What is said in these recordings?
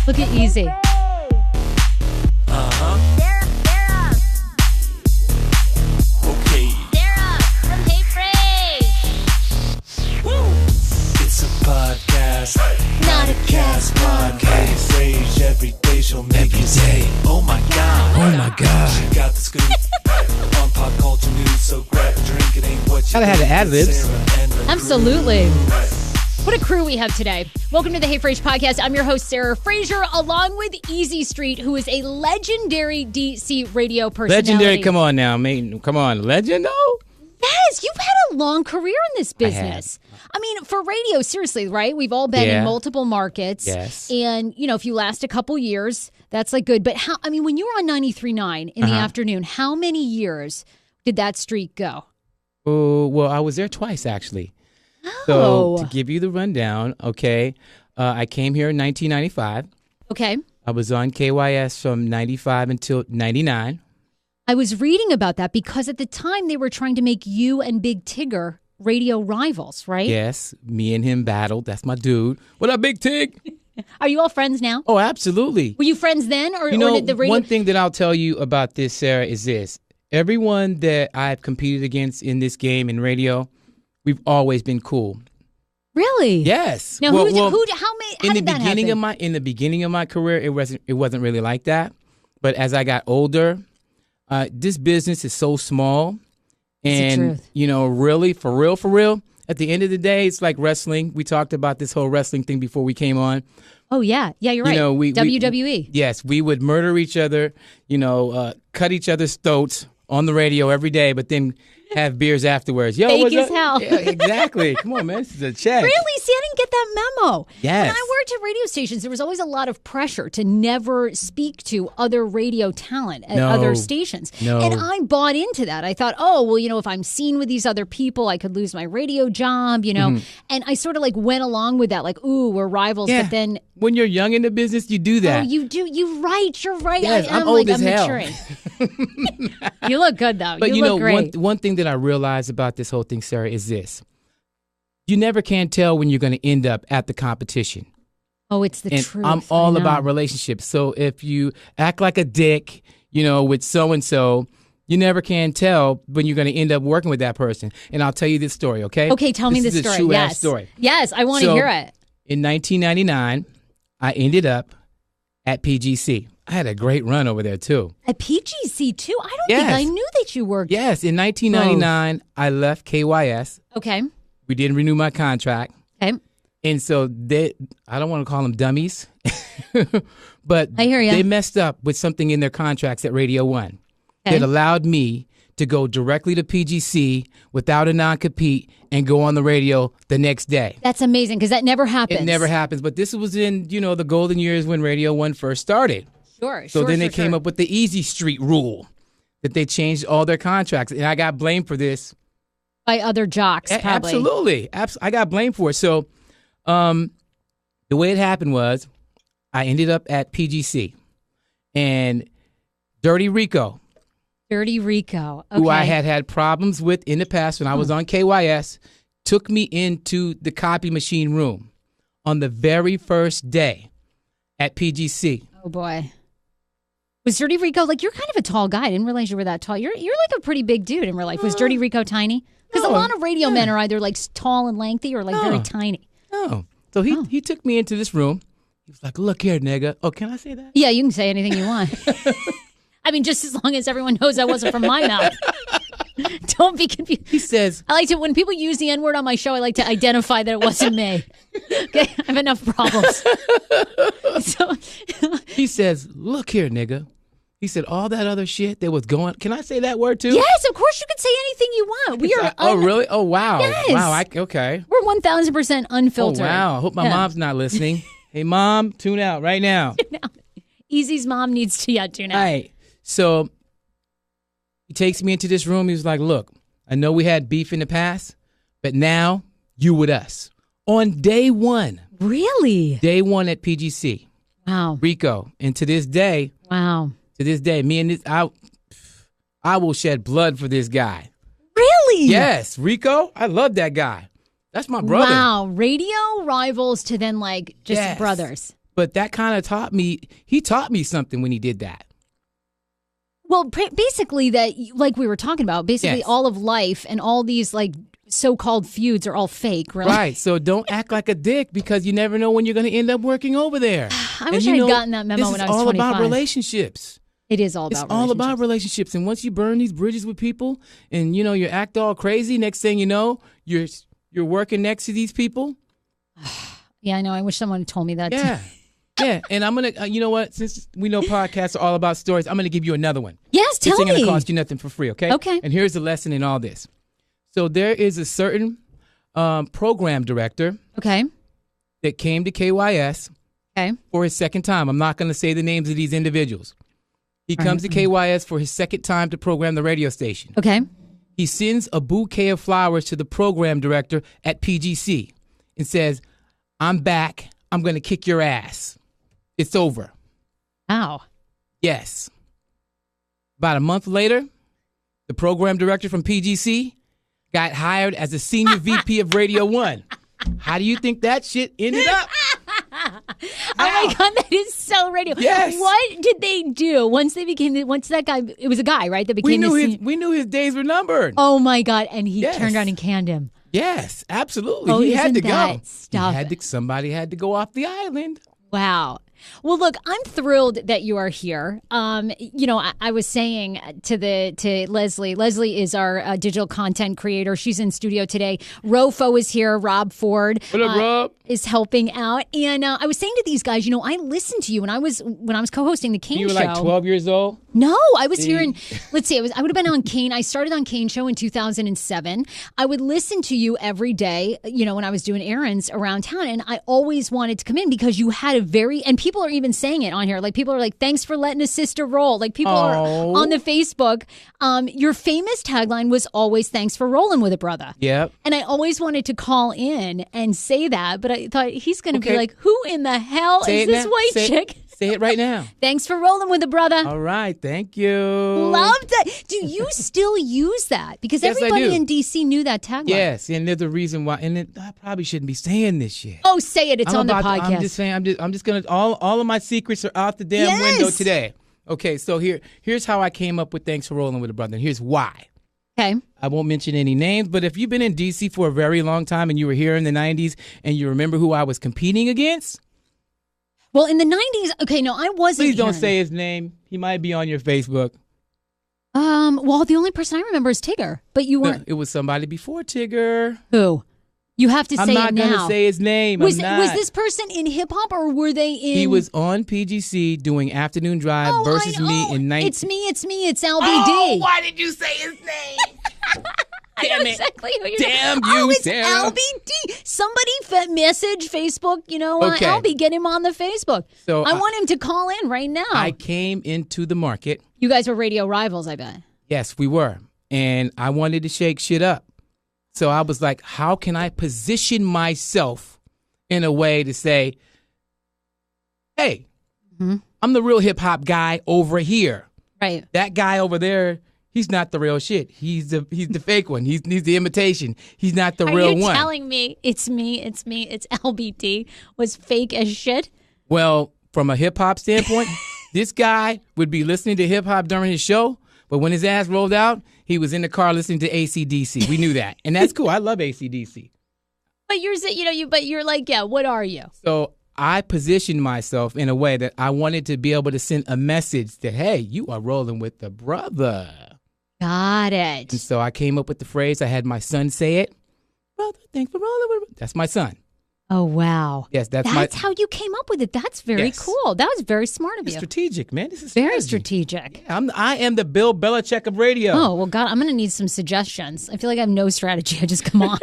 Look at Easy. Okay. Sarah from Hey Frase. Woo! It's a podcast, Not a cast podcast. Frase every day, she'll make you day. Oh my god. Oh my God. She got the scoop on pop culture news, so grab a drink. It ain't what you Gotta have the think. ad-libs. Sarah and the Absolutely. crew. What a crew we have today. Welcome to the Hey Frase podcast. I'm your host, Sarah Fraser, along with Easy Street, who is a legendary DC radio personality. Legendary, come on now, man. Come on, legend though? Yes, you've had a long career in this business. I mean, for radio, seriously, right? We've all been in multiple markets. Yes. And, you know, if you last a couple years, that's like good. But how, I mean, when you were on 93.9 in the afternoon, how many years did that streak go? Oh, well, I was there twice, actually. Oh. So, to give you the rundown, okay, I came here in 1995. Okay. I was on KYS from 95 until 99. I was reading about that because at the time they were trying to make you and Big Tigger radio rivals, right? Yes, me and him battled. That's my dude. What up, Big Tig? Are you all friends now? Oh, absolutely. Were you friends then, or, You know, or did the radio? one thing that I'll tell you about this, Sarah, is this. Everyone that I've competed against in this game in radio, we've always been cool. Really? Yes. Now, Well, how well, many? How in the did that beginning happen? in the beginning of my career, it wasn't really like that. But as I got older, this business is so small, It's the and truth. you know, really, for real. At the end of the day, it's like wrestling. We talked about this whole wrestling thing before we came on. Oh yeah, you're right. You know, we WWE. Yes, we would murder each other. You know, cut each other's throats on the radio every day, but then have beers afterwards. Yo, Fake what's as up? hell. Yeah, exactly. Come on, man. This is a check. Really? See, I didn't get that memo. Yes. When I worked at radio stations, there was always a lot of pressure to never speak to other radio talent at No. other stations. No. And I bought into that. I thought, oh, well, you know, if I'm seen with these other people, I could lose my radio job, you know. And I sort of like went along with that, like, ooh, we're rivals. Yeah. But then, When you're young in the business, you do that. oh, you do. You're right. Yes, I am I'm old like, as I'm hell. maturing. You look good, though. But you you know, look great. one thing that I realized about this whole thing, Sarah, is this. You never can tell when you're going to end up at the competition. Oh, it's the And truth. I'm I all know. about relationships. So if you act like a dick, you know, with so-and-so, you never can tell when you're going to end up working with that person. And I'll tell you this story, okay? Okay, tell me This the is a story. true-ass Yes. story. Yes, I want to So, hear it. In 1999, I ended up at PGC. I had a great run over there, too. At PGC too? I don't Yes. think I knew that you worked. Yes, in 1999, I left KYS. Okay. We didn't renew my contract. Okay. And so I don't want to call them dummies, but I hear ya. they messed up with something in their contracts at Radio 1 Okay. that allowed me to go directly to PGC without a non-compete and go on the radio the next day. That's amazing because that never happens. It never happens, but this was in, you know, the golden years when Radio 1 first started. Sure. So then they came up with the Easy Street rule that they changed all their contracts, and I got blamed for this. by other jocks, probably. Absolutely. I got blamed for it. So the way it happened was I ended up at PGC, and Dirty Rico, Dirty Rico. Okay. who I had problems with in the past when I was on KYS, took me into the copy machine room on the very first day at PGC. Oh boy. Was Dirty Rico like, you're kind of a tall guy? I didn't realize you were that tall. You're like a pretty big dude in real life. Was Dirty Rico tiny? Because a no, lot of radio men are either like tall and lengthy or like very No. tiny. Oh, so he took me into this room. He was like, "Look here, nigga." Oh, can I say that? Yeah, you can say anything you want. I mean, just as long as everyone knows that wasn't from my mouth. Don't be confused. He says, I like to, when people use the N-word on my show, I like to identify that it wasn't me. Okay? I have enough problems. So, he says, "Look here, nigga." He said, all that other shit that was going. Can I say that word too? yes, of course you can say anything you want. We are Oh, really? Oh, wow. Yes. Wow. Okay. We're 1,000% Oh, unfiltered. wow. I hope my Yeah. mom's not listening. Hey, Mom, tune out right now. Easy's mom needs to tune out. All right. So he takes me into this room. He was like, look, I know we had beef in the past, but now you with us. On day one at PGC, Wow. Rico. And to this day, Wow. me and this, I will shed blood for this guy. Really? Yes, Rico, I love that guy. That's my brother. Wow. Radio rivals to then like just Yes. brothers. But that kind of he taught me something when he did that. Well, basically that, like we were talking about, basically Yes. all of life and all these like so-called feuds are all fake, really. Right. So don't act like a dick because you never know when you're going to end up working over there. I wish I had gotten that memo when I was 25. This is all about relationships. It is all about It's all about relationships. And once you burn these bridges with people and, you act all crazy, next thing you know, you're working next to these people. Yeah, I know. I wish someone had told me that. Yeah. Yeah. And I'm going to, you know what? Since we know podcasts are all about stories, I'm going to give you another one. Yes, tell This ain't me. going to cost you nothing for free, okay? Okay. And here's the lesson in all this. So there is a certain program director Okay. that came to KYS Okay. for his second time. I'm not going to say the names of these individuals. He comes to KYS for his second time to program the radio station. Okay. He sends a bouquet of flowers to the program director at PGC and says, I'm back. I'm going to kick your ass. It's over. Wow. Yes. About a month later, the program director from PGC got hired as a senior VP of Radio 1. How do you think that shit ended up? Oh my God, that is so radio. Yes. What did they do once that guy, it was a guy, right? That became We knew his days were numbered. Oh my God. And he Yes. turned around and canned him. Yes, absolutely. Oh, he had to isn't go. that stuff? Somebody had to go off the island. Wow. Well, look, I'm thrilled that you are here. I was saying to Leslie. Leslie is our digital content creator. She's in studio today. Rofo is here. Rob Ford What up, Rob? is helping out. And I was saying to these guys, I listened to you when I was co-hosting the Kane You were Show. like 12 years old? No, I was here in, let's see, I would have been on Kane. I started on Kane Show in 2007. I would listen to you every day, when I was doing errands around town. And I always wanted to come in because you had and people are even saying it on here. Like people are like, thanks for letting a sister roll. Like people are on the Facebook. Your famous tagline was always thanks for rolling with a brother. Yep. And I always wanted to call in and say that, but I thought he's going to be like, who in the hell is this white chick? Say it right now. Thanks for rolling with a brother. All right. Thank you. Loved it. Do you still use that? Because Yes, I everybody do. in D.C. knew that tagline. Yes, and there's a reason why. And I probably shouldn't be saying this shit. Oh, say it. It's on the podcast. I'm just saying. I'm just gonna. All of my secrets are out the damn window today. Okay, so here's how I came up with thanks for rolling with a brother. And here's why. Okay. I won't mention any names, but if you've been in D.C. for a very long time and you were here in the 90s and you remember who I was competing against. Well, in the 90s, okay, no, I wasn't. Please don't say his name. He might be on your Facebook. Well, the only person I remember is Tigger, but you weren't. It was somebody before Tigger. Who? You have to say I'm not it now. going to say his name. Was I'm not. was this person in hip hop or were they in? He was on PGC doing Afternoon Drive versus me in 19. It's me. It's LBD. Oh, why did you say his name? I know exactly who you're Damn talking. you, it's Sarah. LBD. Somebody message Facebook, Okay. LB, get him on the Facebook. So I want him to call in right now. I came into the market. You guys were radio rivals, I bet. Yes, we were. And I wanted to shake shit up. So I was like, how can I position myself in a way to say, hey, I'm the real hip hop guy over here. Right. That guy over there, he's not the real shit. He's the fake one. He's the imitation. He's not the real one. Are you telling me it's LBD was fake as shit? Well, from a hip hop standpoint, this guy would be listening to hip hop during his show, but when his ass rolled out, he was in the car listening to AC/DC. We knew that, and that's cool. I love AC/DC. But you're like, yeah. What are you? So I positioned myself in a way that I wanted to be able to send a message that, hey, you are rolling with the brother. Got it. And so I came up with the phrase. I had my son say it. Brother, thanks for rolling with. That's my son. Oh, wow. Yes, that's how you came up with it. That's very cool. That was very smart of you. Strategic, man. This is very strategy. strategic. Yeah, I am the Bill Belichick of radio. Oh, well, God, I'm going to need some suggestions. I feel like I have no strategy. I just come on.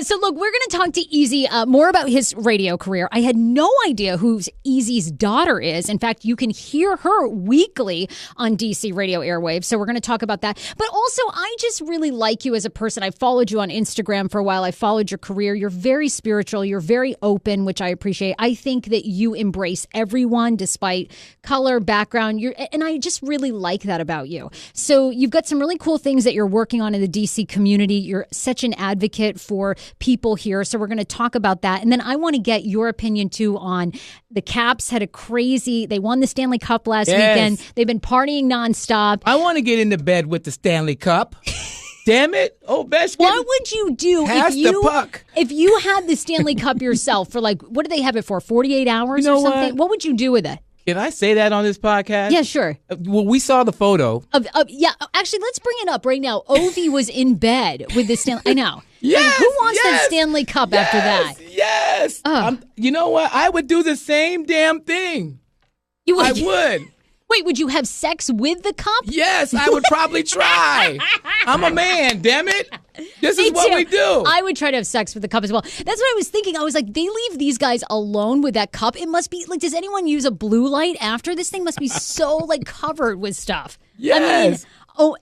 So, look, we're going to talk to Easy more about his radio career. I had no idea who Easy's daughter is. In fact, you can hear her weekly on DC radio airwaves. So we're going to talk about that. But also, I just really like you as a person. I followed you on Instagram for a while. I followed your career. You're very spiritual. You're very open, which I appreciate. I think that you embrace everyone despite color, background. And I just really like that about you. So you've got some really cool things that you're working on in the DC community. You're such an advocate for people here. So we're going to talk about that. And then I want to get your opinion too on the Caps they won the Stanley Cup last weekend. They've been partying nonstop. I want to get into bed with the Stanley Cup. Damn it. Ovechkin. What would you do if you had the Stanley Cup yourself for what do they have it for? 48 hours or something? What would you do with it? Can I say that on this podcast? Yeah, sure. Well, we saw the photo. Yeah, actually, let's bring it up right now. Ovi was in bed with the Stanley. I know. Yes, who wants the Stanley Cup after that? Yes. You know what? I would do the same damn thing. You would? I would. Wait, would you have sex with the cup? Yes, I would probably try. I'm a man, damn it. This is what we do. I would try to have sex with the cup as well. That's what I was thinking. I was like, they leave these guys alone with that cup. It must be does anyone use a blue light after? This thing must be so covered with stuff. Yes. I mean,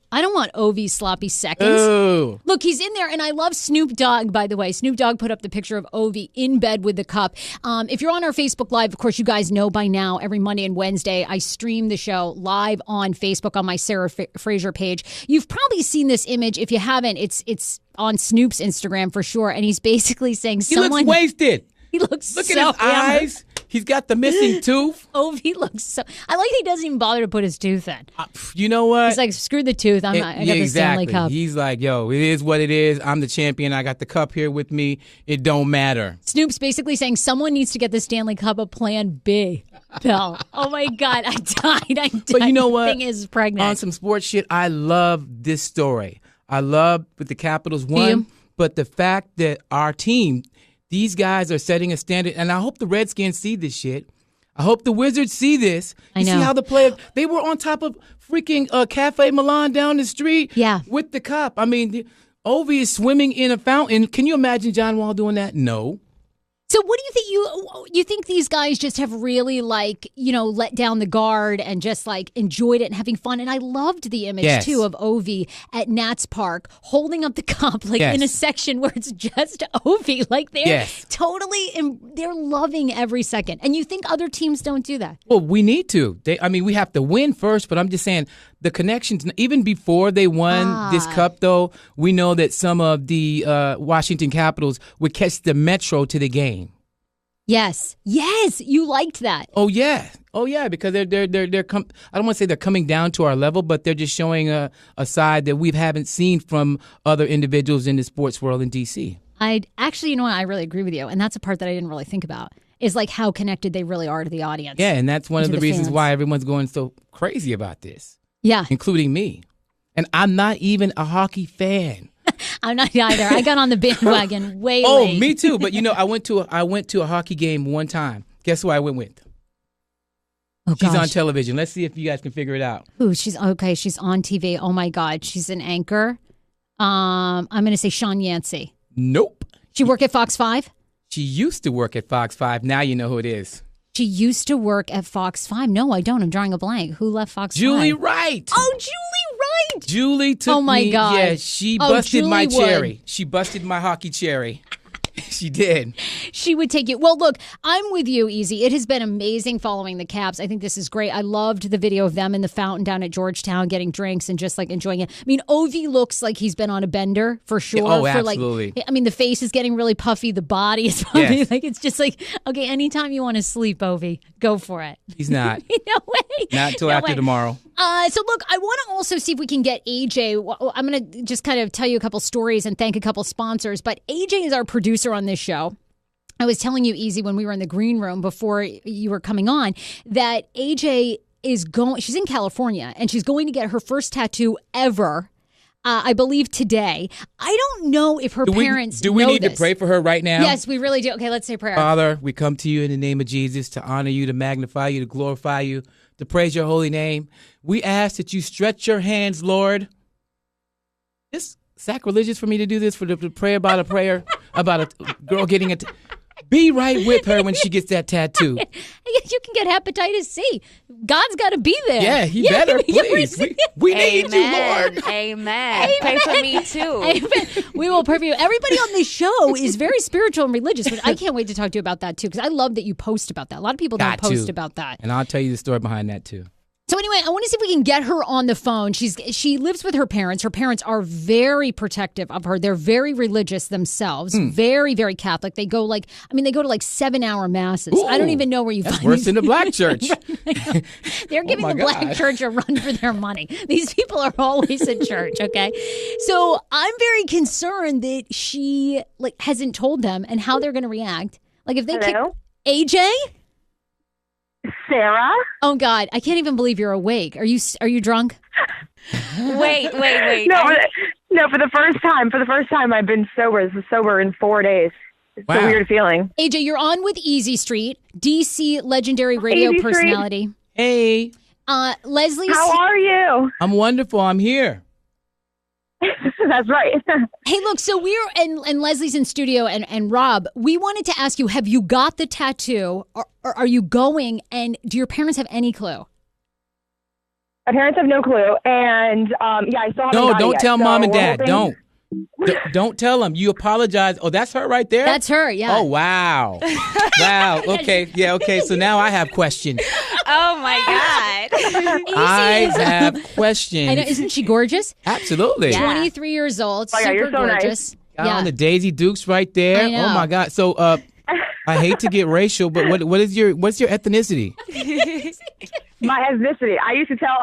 I don't want Ovi's sloppy seconds. Ooh. Look, he's in there, and I love Snoop Dogg, by the way. Snoop Dogg put up the picture of Ovi in bed with the cup. If you're on our Facebook Live, of course, you guys know by now, every Monday and Wednesday, I stream the show live on Facebook on my Sarah Fraser page. You've probably seen this image. If you haven't, it's on Snoop's Instagram for sure, and he's basically saying He looks wasted. He looks Look so at his eyes. He's got the missing tooth. Ovi looks so... I like he doesn't even bother to put his tooth in. You know what? He's like, screw the tooth. I got the Stanley Cup. He's like, yo, it is what it is. I'm the champion. I got the cup here with me. It don't matter. Snoop's basically saying someone needs to get the Stanley Cup a plan B. Bill. Oh, my God. I died. But you know what? The thing is pregnant. On some sports shit, I love this story. I love what the Capitals won. But the fact that our team, these guys are setting a standard. And I hope the Redskins see this shit. I hope the Wizards see this. You see how the players, they were on top of freaking Cafe Milan down the street with the cup. I mean, Ovi is swimming in a fountain. Can you imagine John Wall doing that? No. So what do you think you think these guys just have really let down the guard and just enjoyed it and having fun? And I loved the image too of Ovi at Nats Park holding up the cup in a section where it's just Ovi. They're totally they're loving every second. And you think other teams don't do that? Well, we need to. We have to win first, but I'm just saying the connections, even before they won this cup, though, we know that some of the Washington Capitals would catch the Metro to the game. Yes, you liked that. Oh yeah, because they're I don't want to say they're coming down to our level, but they're just showing a side that we haven't seen from other individuals in the sports world in DC. I actually, you know what, I really agree with you, and that's a part that I didn't really think about. Is how connected they really are to the audience. Yeah, and that's one of the reasons why everyone's going so crazy about this. Yeah, including me, and I'm not even a hockey fan. I'm not either. I got on the bandwagon way late. Oh, me too. But I went to a hockey game one time. Guess who I went with? Oh, she's on television. Let's see if you guys can figure it out. Ooh, she's on TV. Oh my God, she's an anchor. I'm going to say Sean Yancey. Nope. She work at Fox 5? She used to work at Fox 5. Now you know who it is. She used to work at Fox 5. No, I don't. I'm drawing a blank. Who left Fox 5? Julie Wright. Oh, Julie Wright. Julie took me. Oh, my God. Yeah, she busted my cherry. She busted my hockey cherry. She did. She would take you. Well, look, I'm with you, Easy. It has been amazing following the Caps. I think this is great. I loved the video of them in the fountain down at Georgetown getting drinks and just enjoying it. I mean, Ovi looks like he's been on a bender for sure. Oh, absolutely. The face is getting really puffy. The body is puffy. Yes. It's just okay, anytime you want to sleep, Ovi, go for it. He's not. No way. Not until after tomorrow. So, look, I want to also see if we can get AJ. I'm going to just kind of tell you a couple stories and thank a couple sponsors. But AJ is our producer on this show. I was telling you, Easy, when we were in the green room before you were coming on, that AJ she's in California, and she's going to get her first tattoo ever, I believe today. I don't know if her parents Do we know need this. to pray for her right now? Yes, we really do. Okay, let's say prayer. Father, we come to you in the name of Jesus to honor you, to magnify you, to glorify you, to praise your holy name. We ask that you stretch your hands, Lord. It's sacrilegious for me to do this, to pray about a prayer about a girl getting it. Be right with her when she gets that tattoo. You can get hepatitis C. God's got to be there. Yeah, he better, please. We need you, Lord. Amen. Pray for me, too. Amen. We will pray for you. Everybody on this show is very spiritual and religious, which I can't wait to talk to you about that, too, because I love that you post about that. A lot of people don't post about that. And I'll tell you the story behind that, too. So anyway, I want to see if we can get her on the phone. She lives with her parents. Her parents are very protective of her. They're very religious themselves, very, very Catholic. They go to 7-hour masses. Ooh, I don't even know where you find worse than the black church. They're giving the black church a run for their money. These people are always at church, okay? So I'm very concerned that she hasn't told them and how they're going to react. Like if they AJ? Sarah? Oh God, I can't even believe you're awake. Are you drunk? Wait. No, for the first time I've been sober in 4 days. It's a weird feeling. AJ, you're on with Easy Street, DC legendary radio Easy personality. Street. Hey. Leslie. How are you? I'm wonderful. I'm here. That's right. Hey, look, so we're, and Leslie's in studio, and Rob, we wanted to ask you, have you got the tattoo, or are you going, and do your parents have any clue? My parents have no clue, and I still haven't got it Don't yet. tell So mom and we're dad. hoping- Don't tell them. You apologize. Oh, that's her right there? That's her, yeah. Oh, wow. Wow. Okay. Yeah, okay. So now I have questions. Oh, my God. I have questions. I know, isn't she gorgeous? Absolutely. Yeah. 23 years old, Oh, yeah, super you're so nice. gorgeous. Down the Daisy Dukes right there. I know. Oh my God. So I hate to get racial, but what's your ethnicity? My ethnicity. I used to tell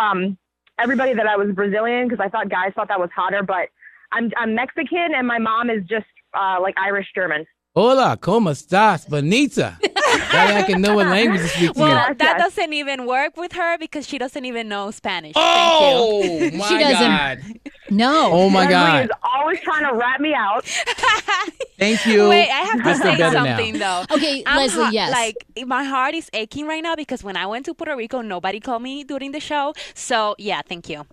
everybody that I was Brazilian because I thought guys thought that was hotter, but I'm Mexican and my mom is just Irish German. Hola, ¿cómo estás, bonita? That I can know what language to speak to you. Well, Yes, that yes. doesn't even work with her because she doesn't even know Spanish. Oh my She doesn't. God. No. Oh my Everybody God. is always trying to rat me out. Thank you. Wait, I have I to feel say better something, now. though. Okay, Leslie, yes. My heart is aching right now because when I went to Puerto Rico, nobody called me during the show. So, yeah, thank you.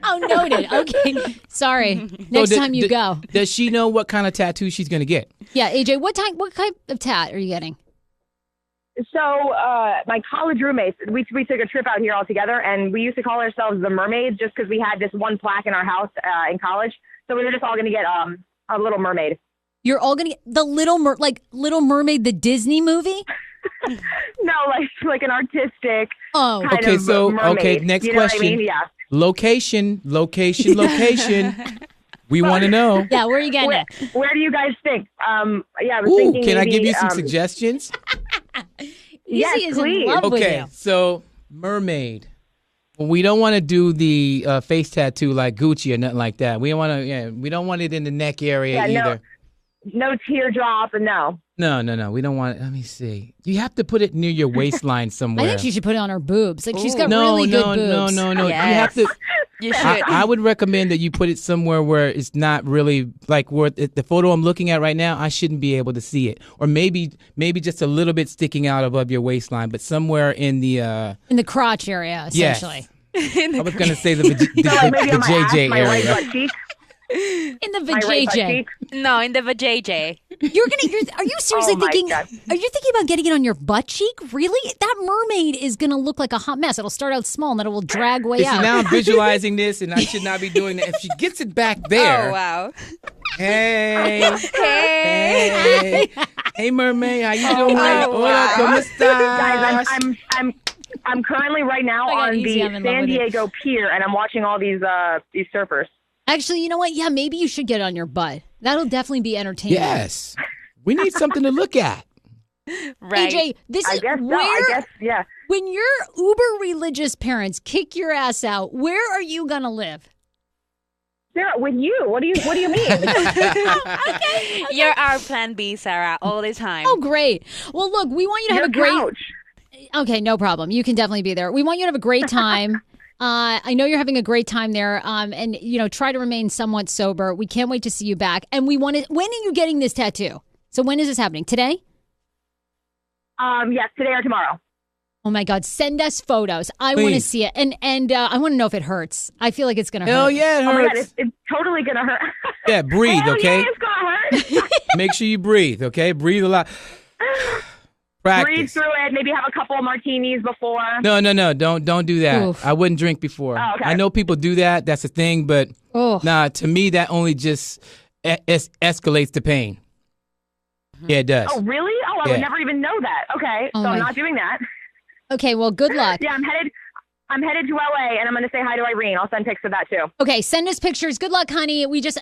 Oh, noted. Okay. Sorry. Next time you go. Does she know what kind of tattoo she's going to get? Yeah, AJ, what type of tat are you getting? So my college roommates, we took a trip out here all together, and we used to call ourselves the Mermaids just because we had this one plaque in our house in college. So we were just all going to get a little mermaid. You're all going to get the Little Mermaid, the Disney movie? No, like an artistic Oh. kind Okay, of so, mermaid. okay, next You know question. What I mean? Yeah. Location. We want to know. Yeah, where are you getting Where, it? where do you guys think? I was Ooh, thinking can I maybe, give you some suggestions? Yes, Easy is please. in love with Okay, you. so mermaid. We don't want to do the face tattoo like Gucci or nothing like that. We don't want to. Yeah, we don't want it in the neck area either. No teardrop, and no. No. We don't want it. Let me see. You have to put it near your waistline somewhere. I think she should put it on her boobs. Like, she's got no, really good boobs. No. You Yes. have to. You should. I would recommend that you put it somewhere where it's not really like where the photo I'm looking at right now. I shouldn't be able to see it, or maybe just a little bit sticking out above your waistline, but somewhere in the In the crotch area, essentially. I was going to say the Maybe on my JJ ass, my right area. butt cheek. In the My right butt vajayjay. cheek. No, in the vajayjay. Are you seriously Oh, my thinking? God. Are you thinking about getting it on your butt cheek? Really? That mermaid is gonna look like a hot mess. It'll start out small and then it will drag way See, out. now I'm visualizing this, and I should not be doing that. If she gets it back there, Oh, wow. hey, hey, mermaid, how you doing? wow. Hola, ¿cómo estás? Guys, I'm currently right now Oh my God, on easy, the I'm in love San with you. Diego Pier, and I'm watching all these surfers. Actually, you know what? Yeah, maybe you should get it on your butt. That'll definitely be entertaining. Yes, we need something to look at. Right. AJ, this I is guess so. where I guess, yeah. when your uber religious parents kick your ass out, where are you gonna live? Sarah, with you? What do you mean? You're our plan B, Sarah, all the time. Oh, great. Well, look, we want you to have Your a great. couch. Okay, no problem. You can definitely be there. We want you to have a great time. I know you're having a great time there, and try to remain somewhat sober. We can't wait to see you back. And we want to. When are you getting this tattoo? So when is this happening? Today? Yes, today or tomorrow. Oh my God! Send us photos. I want to Please. see it, and I want to know if it hurts. I feel like it's gonna hurt. Hell yeah, it Oh my God, hurts. it's totally gonna hurt. Yeah, breathe, Hell okay? yeah, it's gonna hurt. Make sure you breathe, okay? Breathe a lot. Breathe Practice. through it. Maybe have a couple of martinis before. No. Don't do that. Oof. I wouldn't drink before. Oh, okay. I know people do that. That's a thing, but Oh. nah. To me, that only just escalates the pain. Yeah, it does. Oh, really? Oh, I Yeah. would never even know that. Okay, Oh so I'm my- not doing that. Okay, well, good luck. Yeah, I'm headed to LA, and I'm going to say hi to Irene. I'll send pics of that too. Okay, send us pictures. Good luck, honey. We just,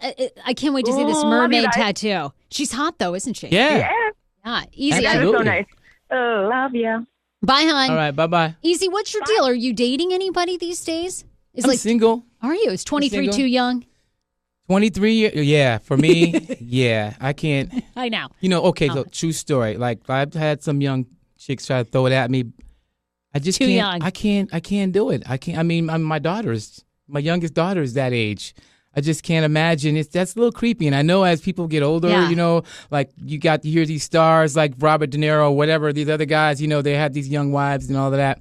I can't wait to see this Ooh, love you mermaid guys. tattoo. She's hot, though, isn't she? Yeah. Yeah, Yeah, easy. that is so Absolutely. nice. Oh, love you. Bye, hon. All right. Bye. Easy, what's your deal? Are you dating anybody these days? Is I'm single. Are you? Is 23 single. too young? 23 years. Yeah, for me. Yeah, I can't. I know. Okay. Look, true story. Like I've had some young chicks try to throw it at me. I just Too can't. young. I can't do it. I can't. I mean, my youngest daughter is that age. I just can't imagine. That's a little creepy. And I know as people get older, Yeah. like you got to hear these stars like Robert De Niro or whatever, these other guys, they have these young wives and all of that.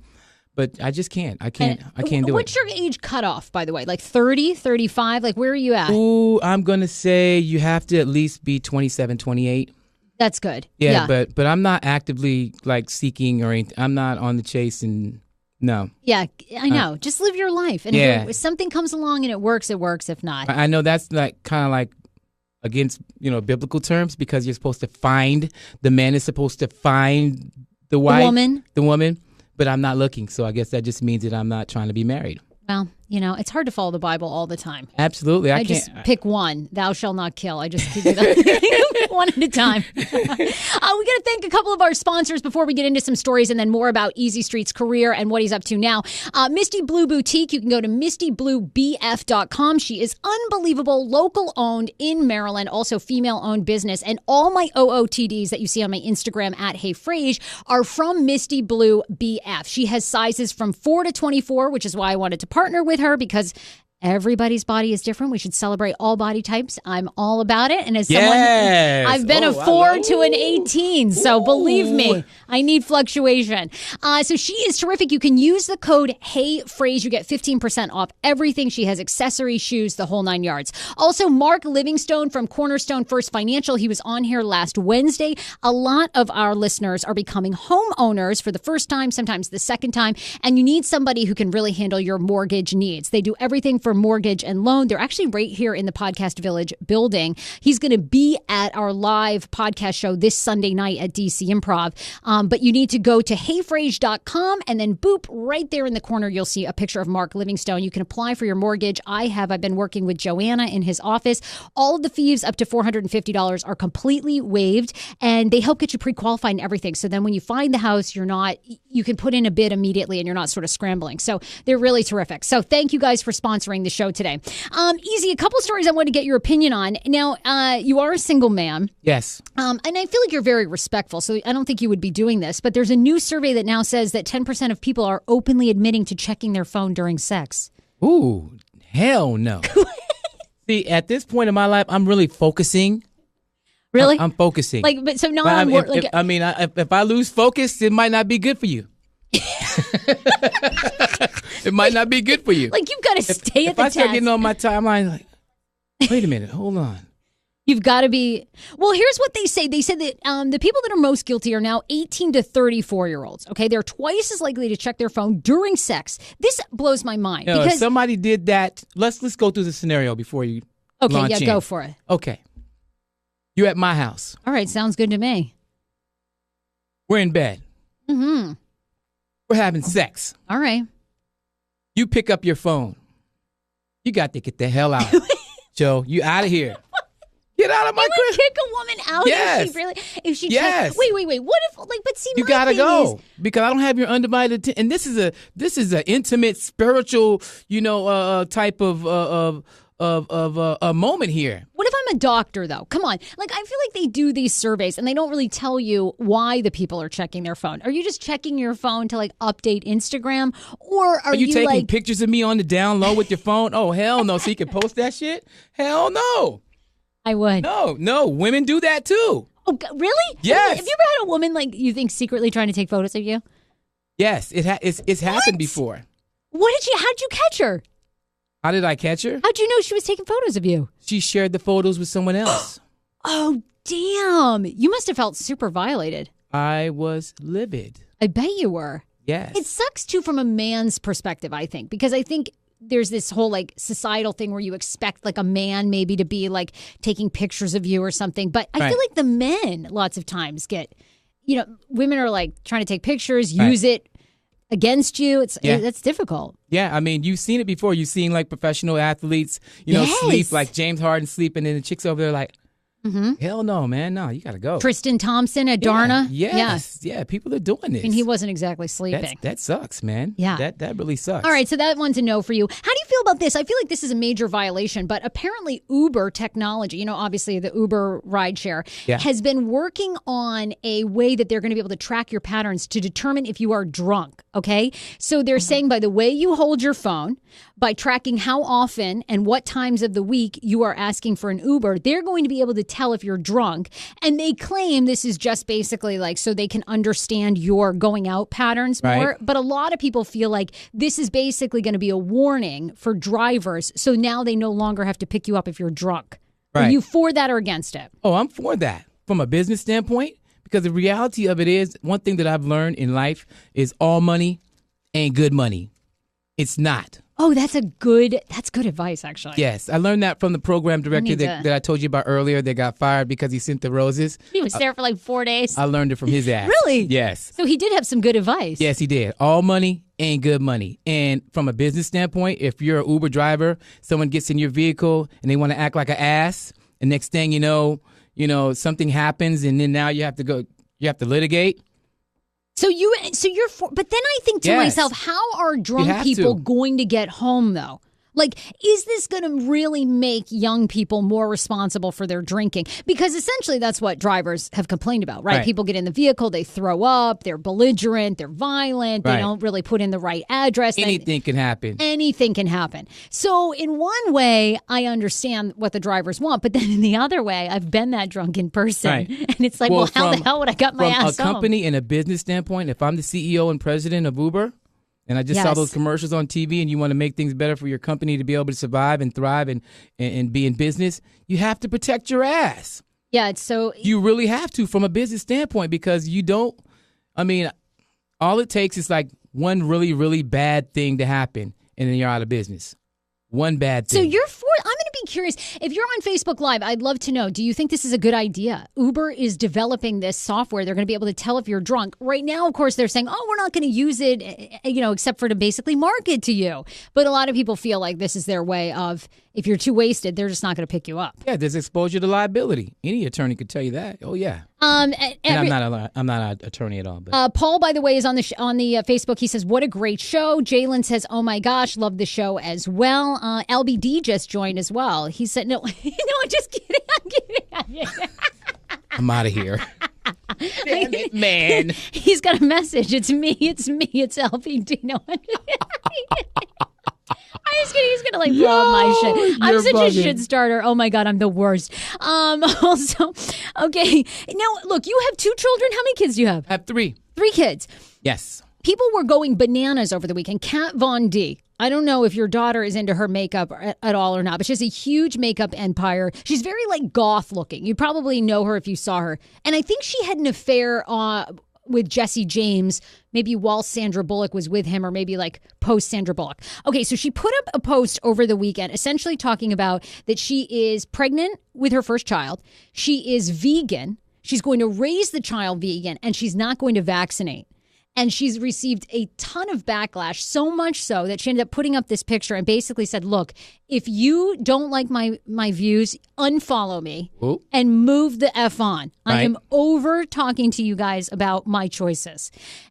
But I just can't. I can't do What's it. your age cutoff, by the way? Like 30, 35? Like, where are you at? Ooh, I'm going to say you have to at least be 27, 28. That's good. Yeah, but I'm not actively like seeking or anything. I'm not on the chase and no. Yeah, I know. Just live your life. And Yeah. if something comes along and it works, it works. If not. I know that's like kind of like against, biblical terms because you're supposed to find, the man is supposed to find the wife. The woman. But I'm not looking. So I guess that just means that I'm not trying to be married. Well, it's hard to follow the Bible all the time. Absolutely. I can't. just pick one. Thou shalt not kill. I just give you that one at a time. We got to thank a couple of our sponsors before we get into some stories and then more about Easy Street's career and what he's up to now. Misty Blue Boutique. You can go to mistybluebf.com. She is unbelievable, local owned in Maryland, also female owned business. And all my OOTDs that you see on my Instagram at Hey Frase are from Misty Blue BF. She has sizes from 4 to 24, which is why I wanted to partner with her because everybody's body is different. We should celebrate all body types. I'm all about it. And as someone, Yes. I've been a Oh, I 4 love- to an 18. So believe me, I need fluctuation. So she is terrific. You can use the code HeyFrase. You get 15% off everything. She has accessories, shoes, the whole 9 yards. Also, Mark Livingstone from Cornerstone First Financial. He was on here last Wednesday. A lot of our listeners are becoming homeowners for the first time, sometimes the second time. And you need somebody who can really handle your mortgage needs. They do everything for mortgage and loan. They're actually right here in the Podcast Village building. He's going to be at our live podcast show this Sunday night at DC Improv. But you need to go to heyfrase.com and then boop, right there in the corner, you'll see a picture of Mark Livingstone. You can apply for your mortgage. I've been working with Joanna in his office. All of the fees up to $450 are completely waived and they help get you pre-qualified and everything. So then when you find the house, you can put in a bid immediately and you're not sort of scrambling. So they're really terrific. So thank you guys for sponsoring the show today. Easy, a couple stories I want to get your opinion on. Now, you are a single man. Yes. And I feel like you're very respectful, so I don't think you would be doing this. But there's a new survey that now says that 10% of people are openly admitting to checking their phone during sex. Ooh, hell no. See, at this point in my life, I'm really focusing. Really? I'm focusing. But so now But I'm if I lose focus, it might not be good for you. It might not be good for you. like you've got to stay at If the I start test. getting on my timeline, like, wait a minute, hold on. You've got to be. Well, here's what they say. They said that the people that are most guilty are now 18 to 34-year-olds. Okay, they're twice as likely to check their phone during sex. This blows my mind If because. somebody did that, let's go through the scenario before you Okay, launch yeah, in. go for it. Okay. You're at my house. All right, sounds good to me. We're in bed. Mm-hmm. We're having sex. All right. You pick up your phone. You got to get the hell out. Joe, you out of here. Get out of my You would crib. kick a woman out Yes. if she Yes. Wait. What if but see You my gotta thing go is, because I don't have your undivided attention. And this is a intimate, spiritual, type of a moment here. what if I'm a doctor though? Come on. Like I feel like they do these surveys and they don't really tell you why the people are checking their phone. Are you just checking your phone to like update Instagram or are you taking like pictures of me on the down low with your phone? Oh hell no! So you can post that shit? Hell no! I would. No. Women do that too. Oh, really? Yes. Have you ever had a woman like you think secretly trying to take photos of you? Yes, it's happened before. How'd you catch her? How did I catch her? How'd you know she was taking photos of you? She shared the photos with someone else. Oh, Damn. You must have felt super violated. I was livid. I bet you were. Yes. It sucks too from a man's perspective, I think, because I think there's this whole like societal thing where you expect like a man maybe to be like taking pictures of you or something. But I feel like the men lots of times get, women are like trying to take pictures, use it against you. That's difficult. Yeah, I mean, you've seen it before. You've seen like professional athletes, sleep, like James Harden sleeping, and the chicks over there like, hell no, man, no, you got to go. Tristan Thompson at Darna. Yeah, people are doing this. And he wasn't exactly sleeping. That sucks, man. Yeah. That really sucks. All right, so that one's a no for you. How do you feel about this? I feel like this is a major violation, but apparently Uber technology, obviously the Uber rideshare, has been working on a way that they're going to be able to track your patterns to determine if you are drunk, okay? So they're saying by the way you hold your phone, by tracking how often and what times of the week you are asking for an Uber, they're going to be able to tell if you're drunk. And they claim this is just basically like so they can understand your going out patterns more. Right. But a lot of people feel like this is basically going to be a warning for drivers. So now they no longer have to pick you up if you're drunk. Right. Are you for that or against it? Oh, I'm for that from a business standpoint, because the reality of it is one thing that I've learned in life is all money ain't good money. It's not. Oh, that's good advice, actually. Yes, I learned that from the program director that I told you about earlier that got fired because he sent the roses. He was there for like 4 days. I learned it from his ass. Really? Yes. So he did have some good advice. Yes, he did. All money ain't good money. And from a business standpoint, if you're an Uber driver, someone gets in your vehicle and they want to act like an ass, and next thing you know, something happens, and then now you have to litigate. So you're for, but then I think to myself, how are drunk people going to get home though? Like, is this going to really make young people more responsible for their drinking? Because essentially that's what drivers have complained about, right? People get in the vehicle, they throw up, they're belligerent, they're violent, they don't really put in the right address. Anything can happen. Anything can happen. So in one way, I understand what the drivers want, but then in the other way, I've been that drunk in person. Right. And it's like, well how the hell would I got my ass From a company and a business standpoint, if I'm the CEO and president of Uber, and I just saw those commercials on TV, and you want to make things better for your company to be able to survive and thrive and be in business, you have to protect your ass. Yeah, it's so... You really have to from a business standpoint, because you don't... I mean, all it takes is like one really, really bad thing to happen, and then you're out of business. One bad thing. So you're for... I'm going to be curious. If you're on Facebook Live, I'd love to know, do you think this is a good idea? Uber is developing this software. They're going to be able to tell if you're drunk. Right now, of course, they're saying, oh, we're not going to use it, except for to basically market to you. But a lot of people feel like this is their way of, if you're too wasted, they're just not going to pick you up. Yeah, there's exposure to liability. Any attorney could tell you that. Oh, yeah. And I'm not an attorney at all. But. Paul, by the way, is on the Facebook. He says, what a great show. Jalen says, oh my gosh, love the show as well. LBD just joined as well. He said, no, I'm just kidding. I'm kidding. I'm out of here. Damn it, man. He's got a message. It's me. It's LBD. No, I'm just kidding. He's going to blow up my shit. I'm such a shit starter. Oh my God, I'm the worst. Also, okay. Now, look, you have 2 children. How many kids do you have? I have 3. 3 kids. Yes. People were going bananas over the weekend. Kat Von D. I don't know if your daughter is into her makeup at all or not, but she has a huge makeup empire. She's very goth looking. You'd probably know her if you saw her. And I think she had an affair with Jesse James, maybe while Sandra Bullock was with him, or maybe post Sandra Bullock. Okay, so she put up a post over the weekend essentially talking about that she is pregnant with her first child. She is vegan. She's going to raise the child vegan, and she's not going to vaccinate. And she's received a ton of backlash, so much so that she ended up putting up this picture and basically said, look, if you don't like my views, unfollow me and move the F on. Right. I am over talking to you guys about my choices.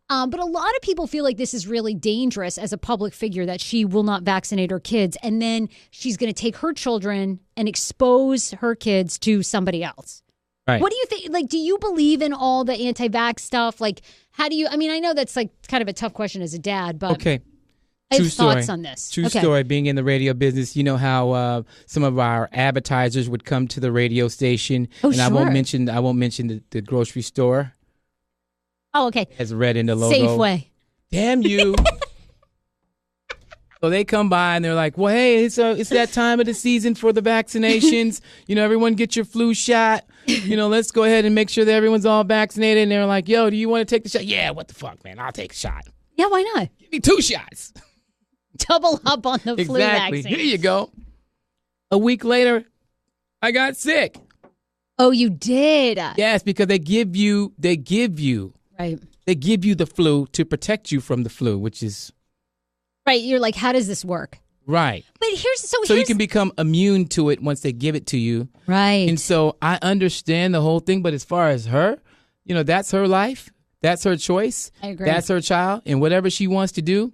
But a lot of people feel like this is really dangerous as a public figure, that she will not vaccinate her kids. And then she's going to take her children and expose her kids to somebody else. Right. What do you think? Do you believe in all the anti-vax stuff? How do you, I know that's kind of a tough question as a dad, but okay. I have thoughts on this. True story, being in the radio business, you know how some of our advertisers would come to the radio station, and sure. I won't mention the grocery store. Oh, okay. Has red in the logo. Safeway. Damn you. So they come by and they're like, well, hey, it's that time of the season for the vaccinations. Everyone get your flu shot. let's go ahead and make sure that everyone's all vaccinated. And they're like, yo, do you want to take the shot? Yeah, what the fuck, man? I'll take a shot. Yeah, why not? Give me 2 shots. Double up on the flu Exactly. vaccine. Here you go. A week later, I got sick. Oh, you did? Yes, because they give you Right. They give you the flu to protect you from the flu, which is Right. You're like, how does this work? right. But So you can become immune to it once they give it to you. Right. And so I understand the whole thing, but as far as her, that's her life. That's her choice. I agree. That's her child. And whatever she wants to do,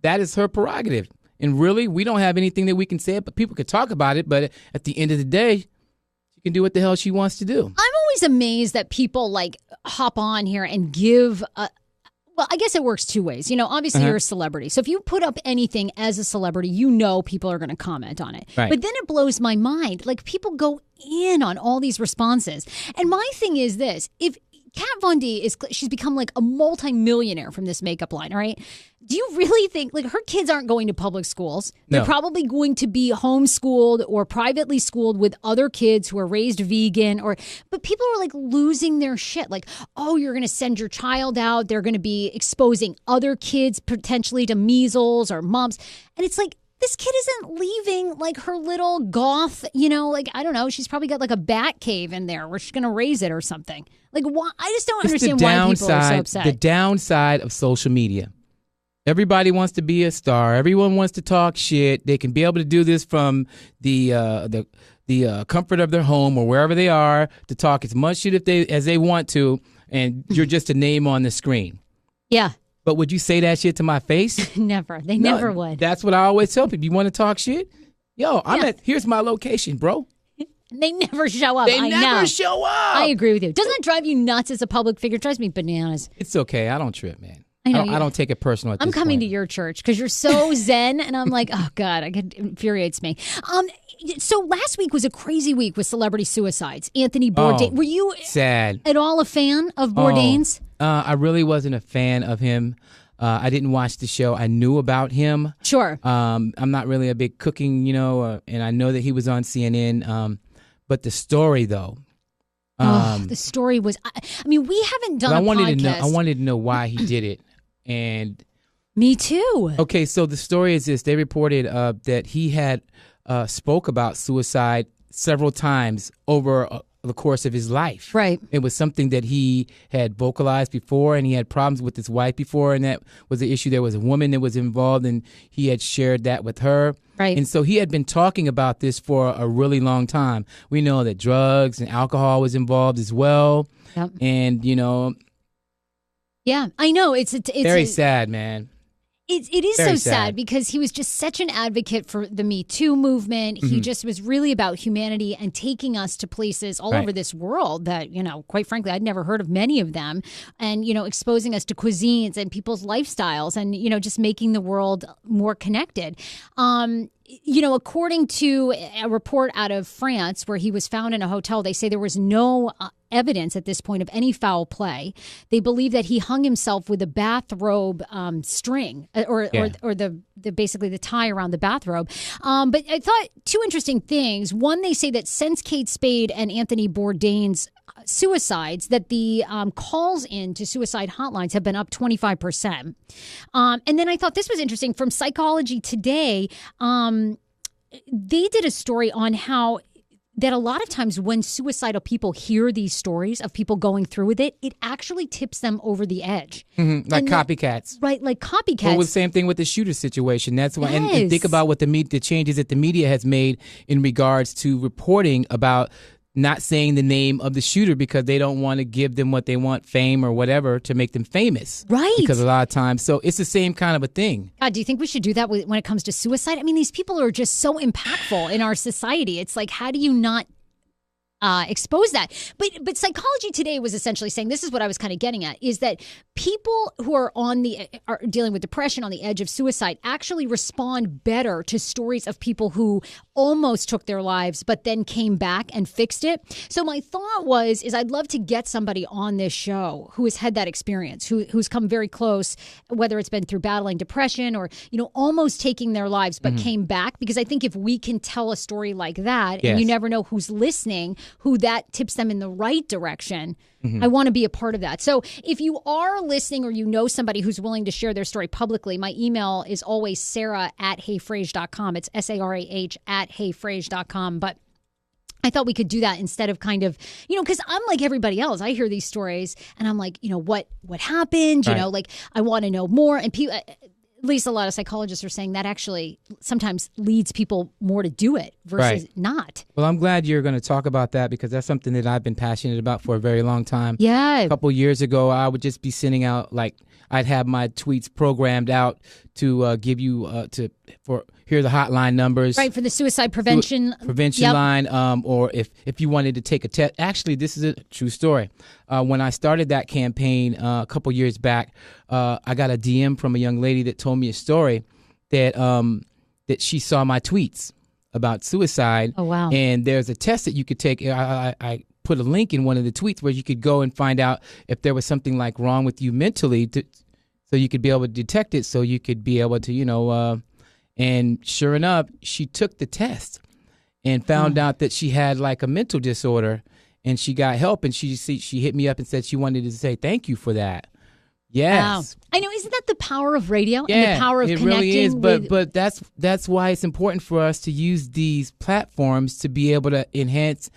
that is her prerogative. And really, we don't have anything that we can say, but people could talk about it. But at the end of the day, she can do what the hell she wants to do. I'm always amazed that people like hop on here and give well, I guess it works 2 ways. Obviously you're a celebrity. So if you put up anything as a celebrity, people are going to comment on it. Right. But then it blows my mind. Like people go in on all these responses. And my thing is this, if Kat Von D she's become like a multimillionaire from this makeup line, all right? Do you really think like her kids aren't going to public schools? They're No. probably going to be homeschooled or privately schooled with other kids who are raised vegan but people are like losing their shit. Like, oh, you're going to send your child out. They're going to be exposing other kids potentially to measles or mumps. And it's like, this kid isn't leaving like her little goth, like, I don't know. She's probably got like a bat cave in there where she's going to raise it or something. Like, why? I just don't understand why people are so upset. The downside of social media. Everybody wants to be a star. Everyone wants to talk shit. They can be able to do this from the comfort of their home or wherever they are to talk as much shit as they want to, and you're just a name on the screen. Yeah. But would you say that shit to my face? Never. They No, never would. That's what I always tell people. You want to talk shit? Yo, here's my location, bro. They never show up. They I never know. show up. I agree with you. Doesn't that drive you nuts as a public figure? It drives me bananas. It's okay. I don't trip, man. I know I don't take it personal at I'm this coming point. to your church because you're so zen, and I'm like, oh God, it infuriates me. So last week was a crazy week with celebrity suicides. Anthony Bourdain. Were you sad at all a fan of Bourdain's? I really wasn't a fan of him. I didn't watch the show. I knew about him. Sure. I'm not really a big cooking, and I know that he was on CNN. But the story, though. The story was. I mean, we haven't done a podcast. I wanted to know why he did it, and me too. Okay, so the story is this: they reported that he had spoke about suicide several times over the course of his life. Right. It was something that he had vocalized before, and he had problems with his wife before, and that was the issue. There was a woman that was involved, and he had shared that with her. Right. And so he had been talking about this for a really long time. We know that drugs and alcohol was involved as well. Yep. And, Yeah, I know. It's very sad, man. It is Very so sad. sad because he was just such an advocate for the Me Too movement. He just was really about humanity and taking us to places all Right. over this world that, quite frankly, I'd never heard of many of them. And, exposing us to cuisines and people's lifestyles and, just making the world more connected. According to a report out of France where he was found in a hotel, they say there was no evidence at this point of any foul play. They believe that he hung himself with a bathrobe string or the basically the tie around the bathrobe. But I thought 2 interesting things. One, they say that since Kate Spade and Anthony Bourdain's suicides, that the calls in to suicide hotlines have been up 25%. And then I thought this was interesting from Psychology Today. They did a story on how that a lot of times when suicidal people hear these stories of people going through with it, it actually tips them over the edge. Like And copycats. Right, like copycats. Well, the same thing with the shooter situation. That's why, and Yes. think about what the changes that the media has made in regards to reporting about not saying the name of the shooter because they don't want to give them what they want, fame or whatever, to make them famous. Right. Because a lot of times, so it's the same kind of a thing. God, do you think we should do that when it comes to suicide? I mean, these people are just so impactful in our society. It's like, how do you not expose that? But Psychology Today was essentially saying, this is what I was kind of getting at, is that people who are dealing with depression, on the edge of suicide, actually respond better to stories of people who almost took their lives but then came back and fixed it. So my thought is I'd love to get somebody on this show who has had that experience, who's come very close, whether it's been through battling depression or almost taking their lives but came back. Because I think if we can tell a story like that, Yes. and you never know who's listening, who that tips them in the right direction, I want to be a part of that. So if you are listening or you know somebody who's willing to share their story publicly, my email is always sarah@heyfrase.com. It's SARAH @heyfrase.com. But I thought we could do that instead of kind of, because I'm like everybody else. I hear these stories and I'm like, what happened? You know, like I want to know more. And people, at least a lot of psychologists are saying that actually sometimes leads people more to do it versus not. Well, I'm glad you're going to talk about that because that's something that I've been passionate about for a very long time. Yeah. A couple years ago, I would just be sending out, like, I'd have my tweets programmed out to give you, here are the hotline numbers. Right, for the suicide prevention. Line, or if you wanted to take a test. Actually, this is a true story. When I started that campaign a couple years back, I got a DM from a young lady that told me a story that she saw my tweets about suicide. Oh, wow. And there's a test that you could take. I put a link in one of the tweets where you could go and find out if there was something like wrong with you mentally so you could be able to detect it, so you could be able to, and sure enough, she took the test and found out that she had like a mental disorder, and she got help, and she hit me up and said she wanted to say thank you for that. Yes. Wow. I know. Isn't that the power of radio Yeah, and the power of it connecting? Really is. But that's why it's important for us to use these platforms to be able to enhance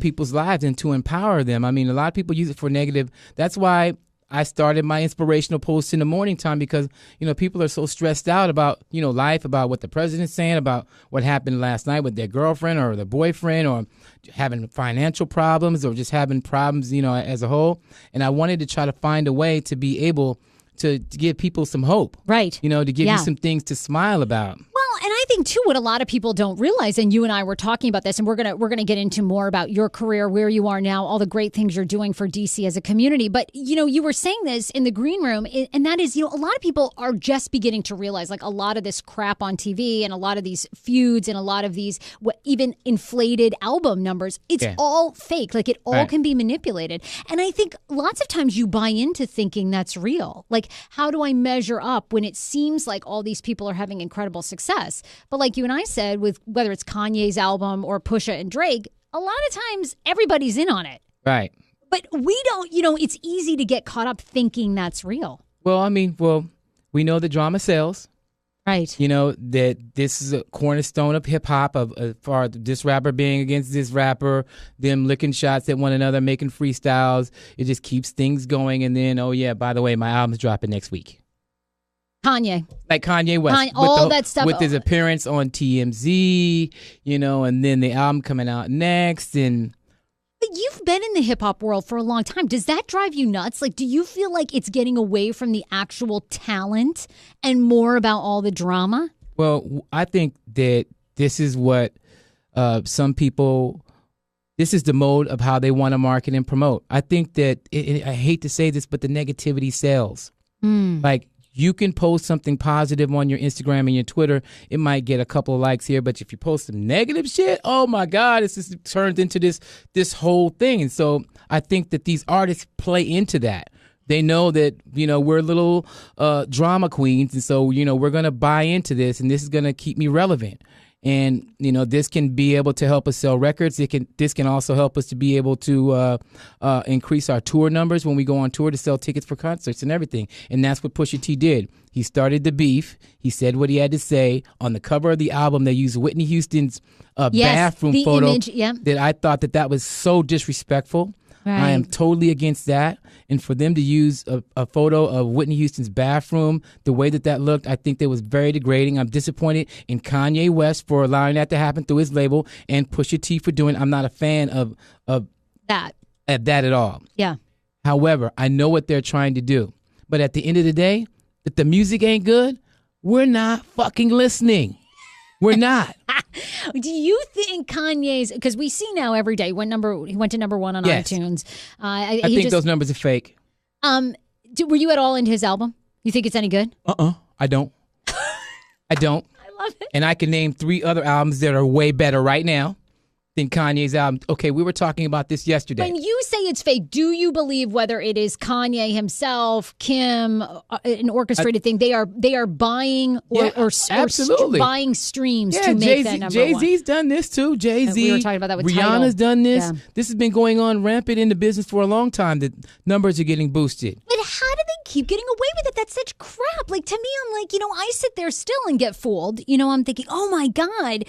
people's lives and to empower them. I mean, a lot of people use it for negative. That's why I started my inspirational posts in the morning time because, people are so stressed out about, life, about what the president's saying, about what happened last night with their girlfriend or their boyfriend, or having financial problems or just having problems, as a whole. And I wanted to try to find a way to be able to give people some hope. Right. To give you some things to smile about. Well, and I think too, what a lot of people don't realize, and you and I were talking about this, and we're gonna get into more about your career, where you are now, all the great things you're doing for DC as a community. But you were saying this in the green room, and that is, a lot of people are just beginning to realize, like, a lot of this crap on TV and a lot of these feuds and a lot of these even inflated album numbers, it's all fake. Like, it all can be manipulated. And I think lots of times you buy into thinking that's real. Like, how do I measure up when it seems like all these people are having incredible success? But like you and I said, with whether it's Kanye's album or Pusha and Drake, a lot of times everybody's in on it. Right. But we don't, it's easy to get caught up thinking that's real. Well, we know the drama sells. Right. That this is a cornerstone of hip hop, of far as this rapper being against this rapper, them licking shots at one another, making freestyles. It just keeps things going. And then, oh yeah, by the way, my album's dropping next week. Kanye. Like Kanye West. All that stuff. With his appearance on TMZ, and then the album coming out next. And But you've been in the hip hop world for a long time. Does that drive you nuts? Like, do you feel like it's getting away from the actual talent and more about all the drama? Well, I think that this is what some people, this is the mode of how they want to market and promote. I think that, I hate to say this, but the negativity sells. Like, you can post something positive on your Instagram and your Twitter. It might get a couple of likes here, but if you post some negative shit, oh my God, it's just turned into this whole thing. And so I think that these artists play into that. They know that, we're little drama queens. And so, we're going to buy into this, and this is going to keep me relevant. And, this can be able to help us sell records. This can also help us to be able to increase our tour numbers when we go on tour, to sell tickets for concerts and everything. And that's what Pusha T did. He started the beef. He said what he had to say. On the cover of the album, they used Whitney Houston's bathroom photo. Image, that I thought that was so disrespectful. Right. I am totally against that. And for them to use a photo of Whitney Houston's bathroom, the way that looked, I think that was very degrading. I'm disappointed in Kanye West for allowing that to happen through his label, and Pusha T for doing. I'm not a fan of that at all. Yeah. However, I know what they're trying to do. But at the end of the day, if the music ain't good, we're not fucking listening. We're not. Do you think Kanye's, because we see now every day, he went to number one on iTunes. I think those numbers are fake. Were you at all into his album? You think it's any good? I don't. I don't. I love it. And I can name 3 other albums that are way better right now. than Kanye's album. Okay, we were talking about this yesterday. When you say it's fake, do you believe whether it is Kanye himself, Kim, an orchestrated thing, they are buying absolutely buying streams to make that number one? Jay-Z's done this too. Jay-Z, we were talking about that with Rihanna's Tidal. done this. Yeah. This has been going on rampant in the business for a long time. The numbers are getting boosted. But how do they keep getting away with it? That's such crap. Like, to me, I'm like, I sit there still and get fooled. I'm thinking, oh my God,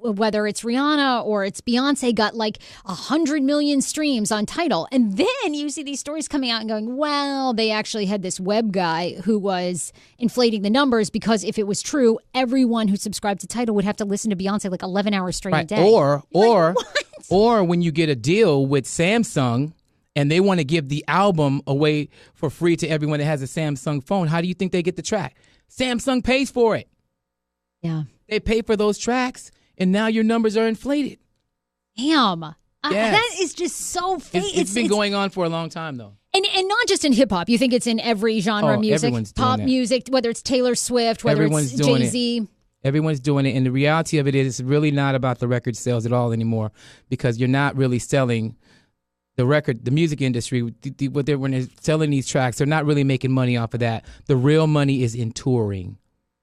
whether it's Rihanna or it's Beyonce got like 100 million streams on Tidal. And then you see these stories coming out and going, well, they actually had this web guy who was inflating the numbers because if it was true, everyone who subscribed to Tidal would have to listen to Beyonce like 11 hours straight a day. Or when you get a deal with Samsung and they want to give the album away for free to everyone that has a Samsung phone, how do you think they get the track? Samsung pays for it. Yeah. They pay for those tracks, and now your numbers are inflated. Damn. Yes. That is just so fake. It's been going on for a long time, though. And not just in hip hop. You think it's in every genre of music? Everyone's doing Pop it. music, whether it's Taylor Swift, whether Everyone's it's doing Jay-Z. Everyone's doing it, and the reality of it is it's really not about the record sales at all anymore because you're not really selling the music industry. When they're selling these tracks, they're not really making money off of that. The real money is in touring.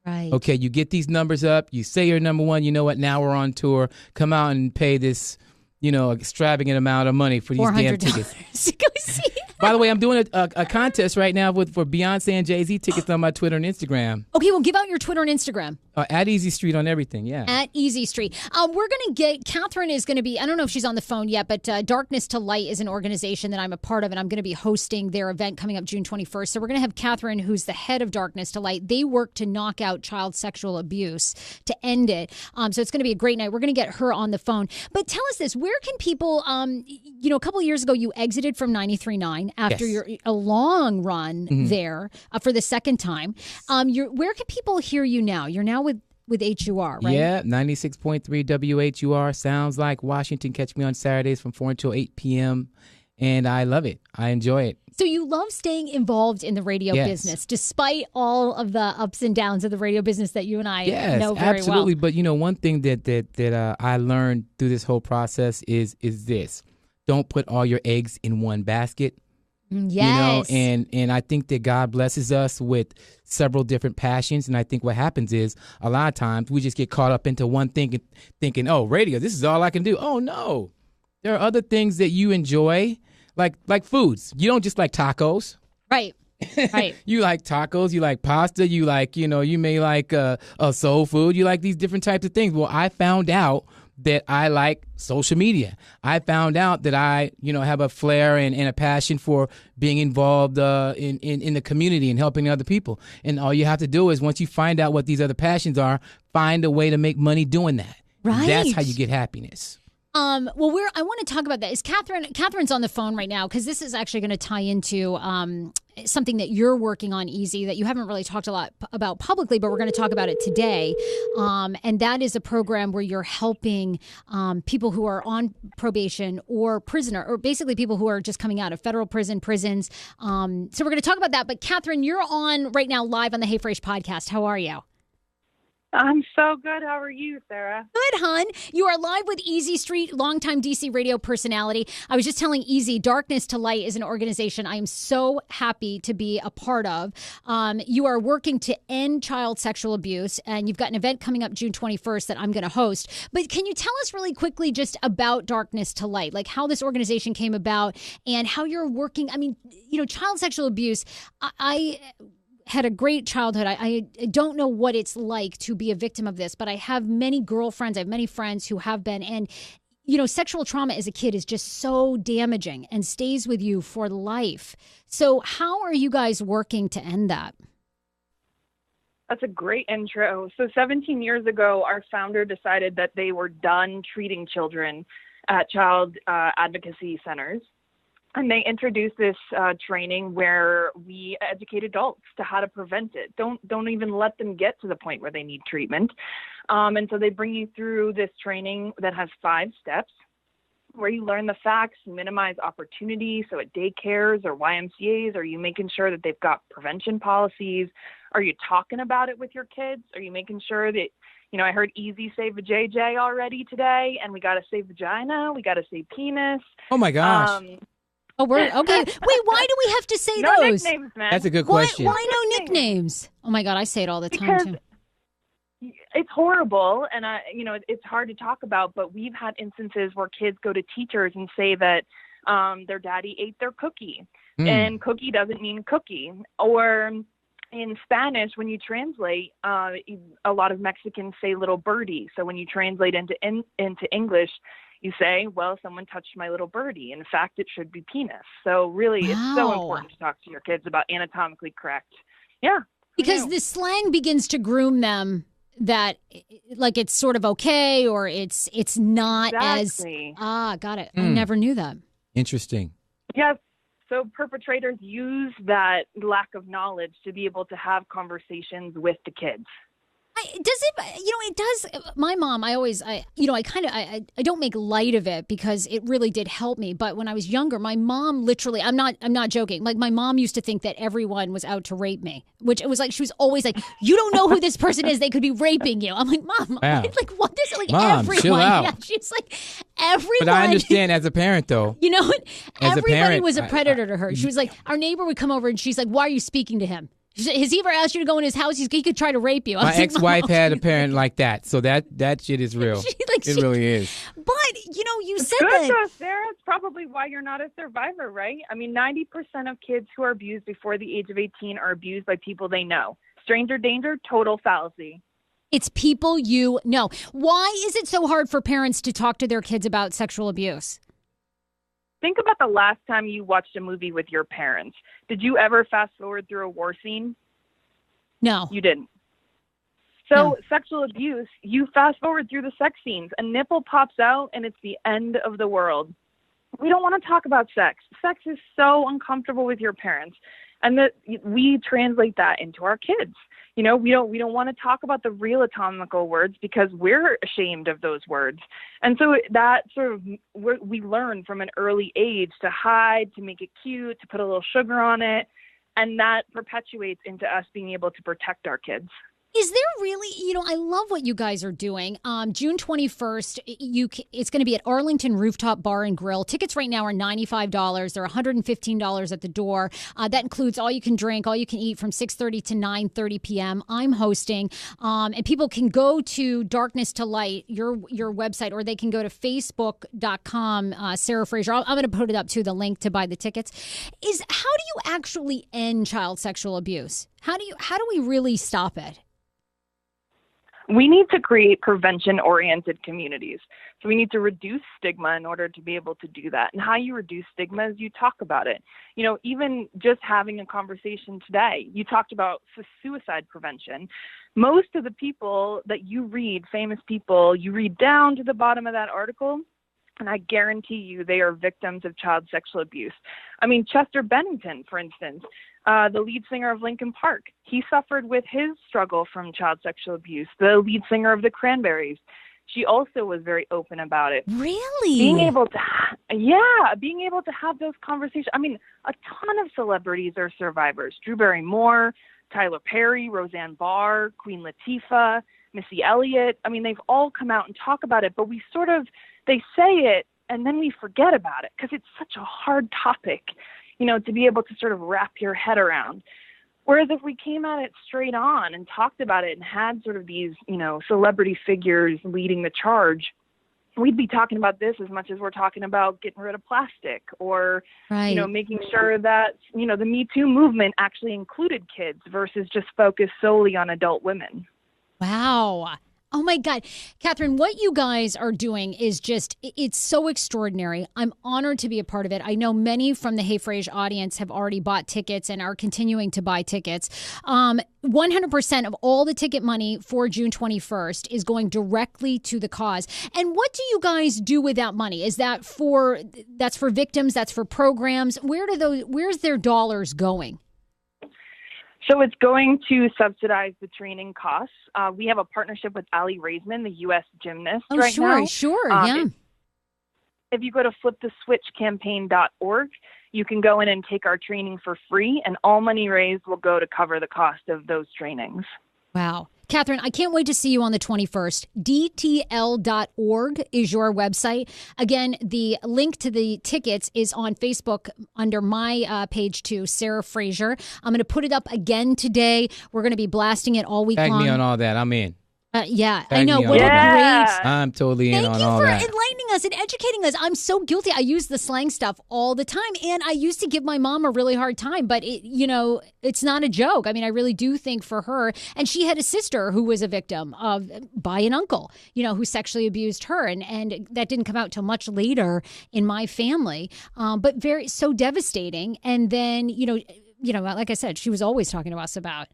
Right. Okay, you get these numbers up, you say you're number one, you know what, now we're on tour, come out and pay this, extravagant amount of money for these damn tickets. to go see it. By the way, I'm doing a contest right now for Beyonce and Jay-Z tickets on my Twitter and Instagram. Okay, well, give out your Twitter and Instagram. At Easy Street on everything, yeah. At Easy Street. We're going to get, Catherine is going to be, I don't know if she's on the phone yet, but Darkness to Light is an organization that I'm a part of, and I'm going to be hosting their event coming up June 21st. So we're going to have Catherine, who's the head of Darkness to Light. They work to knock out child sexual abuse, to end it. So it's going to be a great night. We're going to get her on the phone. But tell us this, where can people, a couple of years ago, you exited from 93.9 after a long run there for the second time. Where can people hear you now? You're now with HUR, right? Yeah, 96.3 WHUR. Sounds like Washington. Catch me on Saturdays from 4 until 8 p.m. And I love it. I enjoy it. So you love staying involved in the radio business, despite all of the ups and downs of the radio business that you and I know very absolutely. well. But, one thing that I learned through this whole process is this. Don't put all your eggs in one basket. Yes. And I think that God blesses us with several different passions. And I think what happens is a lot of times we just get caught up into one thing thinking, oh, radio, this is all I can do. Oh, no. There are other things that you enjoy, like foods. You don't just like tacos. Right. You like tacos, you like pasta, you like, you may like a soul food. You like these different types of things. Well, I found out that I like social media. I found out that I, have a flair and a passion for being involved in the community and helping other people. And all you have to do is once you find out what these other passions are, find a way to make money doing that. Right. That's how you get happiness. I want to talk about that. Is Catherine's on the phone right now because this is actually going to tie into something that you're working on, Easy, that you haven't really talked a lot about publicly, but we're going to talk about it today. And that is a program where you're helping people who are on probation or prisoner, or basically people who are just coming out of federal prisons. So we're going to talk about that. But Catherine, you're on right now live on the Hey Frase podcast. How are you? I'm so good. How are you, Sarah? Good, hon. You are live with Easy Street, longtime DC radio personality. I was just telling Easy, Darkness to Light is an organization I am so happy to be a part of. You are working to end child sexual abuse, and you've got an event coming up June 21st that I'm going to host. But can you tell us really quickly just about Darkness to Light, like how this organization came about and how you're working? I mean, child sexual abuse, I had a great childhood. I don't know what it's like to be a victim of this, but I have many girlfriends. I have many friends who have been. And, sexual trauma as a kid is just so damaging and stays with you for life. So how are you guys working to end that? That's a great intro. So 17 years ago, our founder decided that they were done treating children at child advocacy centers. And they introduced this training where we educate adults to how to prevent it. Don't even let them get to the point where they need treatment. And so they bring you through this training that has 5 steps where you learn the facts, you minimize opportunity. So at daycares or YMCAs, are you making sure that they've got prevention policies? Are you talking about it with your kids? Are you making sure that I heard easy say vajayjay already today, and we got to say vagina. We got to say penis. Oh my gosh. Oh, we're okay. Wait, why do we have to say No those? nicknames, man. That's a good question. Why no nicknames? Oh my God, I say it all the time Because too. it's horrible, and it's hard to talk about. But we've had instances where kids go to teachers and say that their daddy ate their cookie, and cookie doesn't mean cookie. Or in Spanish, when you translate, a lot of Mexicans say little birdie. So when you translate into English, you say, well, someone touched my little birdie. In fact, it should be penis. So really, it's so important to talk to your kids about anatomically correct. Yeah. Because the slang begins to groom them that like it's sort of okay or it's not Exactly. as got it. I never knew that. Interesting. Yes. So perpetrators use that lack of knowledge to be able to have conversations with the kids. It does. My mom, I don't make light of it because it really did help me. But when I was younger, my mom literally, I'm not joking. Like my mom used to think that everyone was out to rape me, which it was like, she was always like, you don't know who this person is. They could be raping you. I'm like, Mom, Wow. like what this, like Mom, everyone. chill out. Yeah, she's like everyone. But I understand as a parent though. As a everybody parent, was a predator to her. She was like, our neighbor would come over and she's like, why are you speaking to him? Has he ever asked you to go in his house? He could try to rape you. My ex-wife had a parent like that, so that shit is real. It really is. But, you said Good that. though, Sarah. It's probably why you're not a survivor, right? I mean, 90% of kids who are abused before the age of 18 are abused by people they know. Stranger danger, total fallacy. It's people you know. Why is it so hard for parents to talk to their kids about sexual abuse? Think about the last time you watched a movie with your parents. Did you ever fast forward through a war scene? No. You didn't. So sexual abuse, you fast forward through the sex scenes. A nipple pops out and it's the end of the world. We don't want to talk about sex. Sex is so uncomfortable with your parents. And that we translate that into our kids. We don't want to talk about the real anatomical words because we're ashamed of those words. And so that sort of, we learn from an early age to hide, to make it cute, to put a little sugar on it. And that perpetuates into us being able to protect our kids. Is there really, I love what you guys are doing. June 21st, it's going to be at Arlington Rooftop Bar and Grill. Tickets right now are $95. They're $115 at the door. That includes all you can drink, all you can eat from 6:30 to 9:30 p.m. I'm hosting. And people can go to Darkness to Light, your website, or they can go to facebook.com, Sarah Fraser. I'm going to put it up to the link to buy the tickets. How do you actually end child sexual abuse? How do we really stop it? We need to create prevention-oriented communities. So we need to reduce stigma in order to be able to do that. And how you reduce stigma is you talk about it. Even just having a conversation today, you talked about suicide prevention. Most of the people that you read, famous people, you read down to the bottom of that article, and I guarantee you they are victims of child sexual abuse. I mean, Chester Bennington, for instance, the lead singer of Linkin Park, he suffered with his struggle from child sexual abuse. The lead singer of the Cranberries, she also was very open about it. Really? Being able to have those conversations. I mean, a ton of celebrities are survivors. Drew Barrymore, Tyler Perry, Roseanne Barr, Queen Latifah, Missy Elliott. I mean, they've all come out and talk about it, but they say it and then we forget about it because it's such a hard topic, to be able to sort of wrap your head around. Whereas if we came at it straight on and talked about it and had sort of these, celebrity figures leading the charge, we'd be talking about this as much as we're talking about getting rid of plastic or, making sure that, the Me Too movement actually included kids versus just focused solely on adult women. Wow. Oh, my God. Catherine, what you guys are doing is it's so extraordinary. I'm honored to be a part of it. I know many from the Hey Frase audience have already bought tickets and are continuing to buy tickets. 100% of all the ticket money for June 21st is going directly to the cause. And what do you guys do with that money? Is that's for victims? That's for programs? Where's their dollars going? So it's going to subsidize the training costs. We have a partnership with Ali Raisman, the U.S. gymnast right now. Sure, yeah. If you go to fliptheswitchcampaign.org, you can go in and take our training for free, and all money raised will go to cover the cost of those trainings. Wow. Catherine, I can't wait to see you on the 21st. DTL.org is your website. Again, the link to the tickets is on Facebook under my page too, Sarah Fraser. I'm going to put it up again today. We're going to be blasting it all week Tag long. me on all that. I'm in. Yeah, Tag I know. me on What a all that. great... I'm totally in Thank on you all for that. enlightening us and educating us. I'm so guilty. I use the slang stuff all the time, and I used to give my mom a really hard time, but it's not a joke. I mean, I really do think for her, and she had a sister who was a victim of by an uncle, who sexually abused her, and that didn't come out till much later in my family, but so devastating. And then, like I said, she was always talking to us about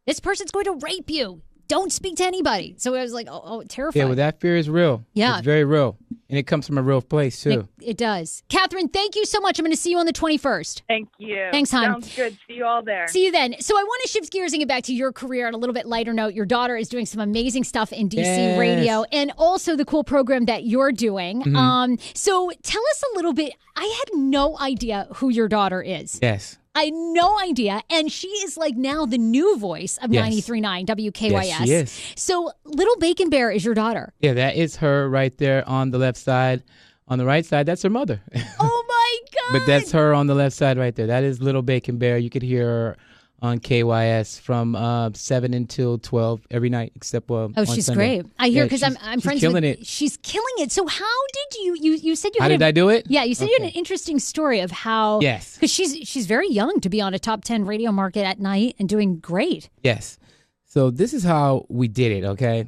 this person's going to rape you. Don't speak to anybody. So I was like, oh, terrified. Yeah, well, that fear is real. Yeah. It's very real. And it comes from a real place, too. It does. Catherine, thank you so much. I'm going to see you on the 21st. Thank you. Thanks, hon. Sounds good. See you all there. See you then. So I want to shift gears and get back to your career on a little bit lighter note. Your daughter is doing some amazing stuff in DC radio and also the cool program that you're doing. Mm-hmm. So tell us a little bit. I had no idea who your daughter is. Yes. I had no idea. And she is like now the new voice of Yes. 93.9 WKYS. Yes, she is. So Little Bacon Bear is your daughter. Yeah, that is her right there on the left side. On the right side, that's her mother. Oh, my God. But that's her on the left side right there. That is Little Bacon Bear. You could hear her on KYS from 7 until 12 every night, except on she's Sunday. great. I hear Yeah, because I'm she's friends killing with. it. She's killing it. So how did you said you How had did I do it? Yeah, you said you had Okay. an interesting story of how. Yes. Because she's very young to be on a top 10 radio market at night and doing great. Yes. So this is how we did it, okay?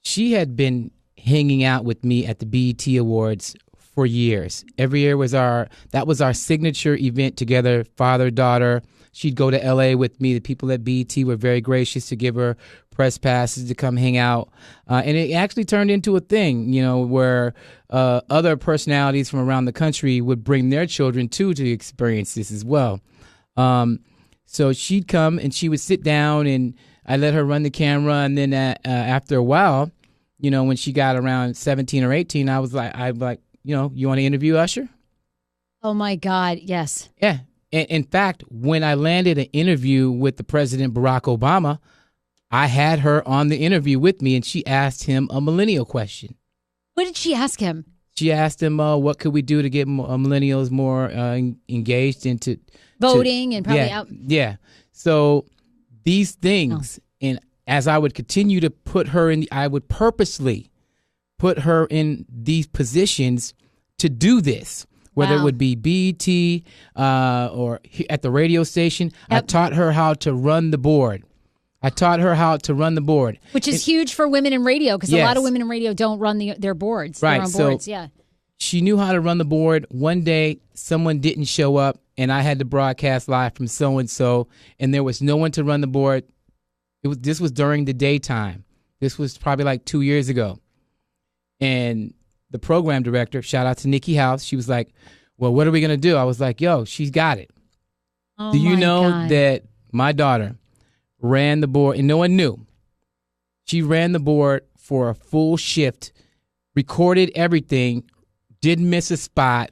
She had been hanging out with me at the BET Awards for years. Every year was our signature event together, father, daughter. She'd go to LA with me. The people at BET were very gracious to give her press passes to come hang out. And it actually turned into a thing, where other personalities from around the country would bring their children to experience this as well. So she'd come and she would sit down and I let her run the camera. And then after a while, when she got around 17 or 18, I'm like, you want to interview Usher? Oh, my God. Yes. Yeah. In fact, when I landed an interview with the President Barack Obama, I had her on the interview with me, and she asked him a millennial question. What did she ask him? She asked him, what could we do to get millennials more engaged into Voting and probably out. Yeah. So these things, and as I would continue to put her in, I would purposely put her in these positions to do this. Whether it would be BET or at the radio station, I taught her how to run the board. Which is huge for women in radio because a lot of women in radio don't run their boards. Right. Their own boards, yeah. She knew how to run the board. One day, someone didn't show up, and I had to broadcast live from so-and-so, and there was no one to run the board. This was during the daytime. This was probably like 2 years ago. And the program director, shout out to Nikki House, she was like, well, what are we going to do? I was like, yo, she's got it. Oh, do you know God. that my daughter ran the board, and no one knew. She ran the board for a full shift, recorded everything, didn't miss a spot,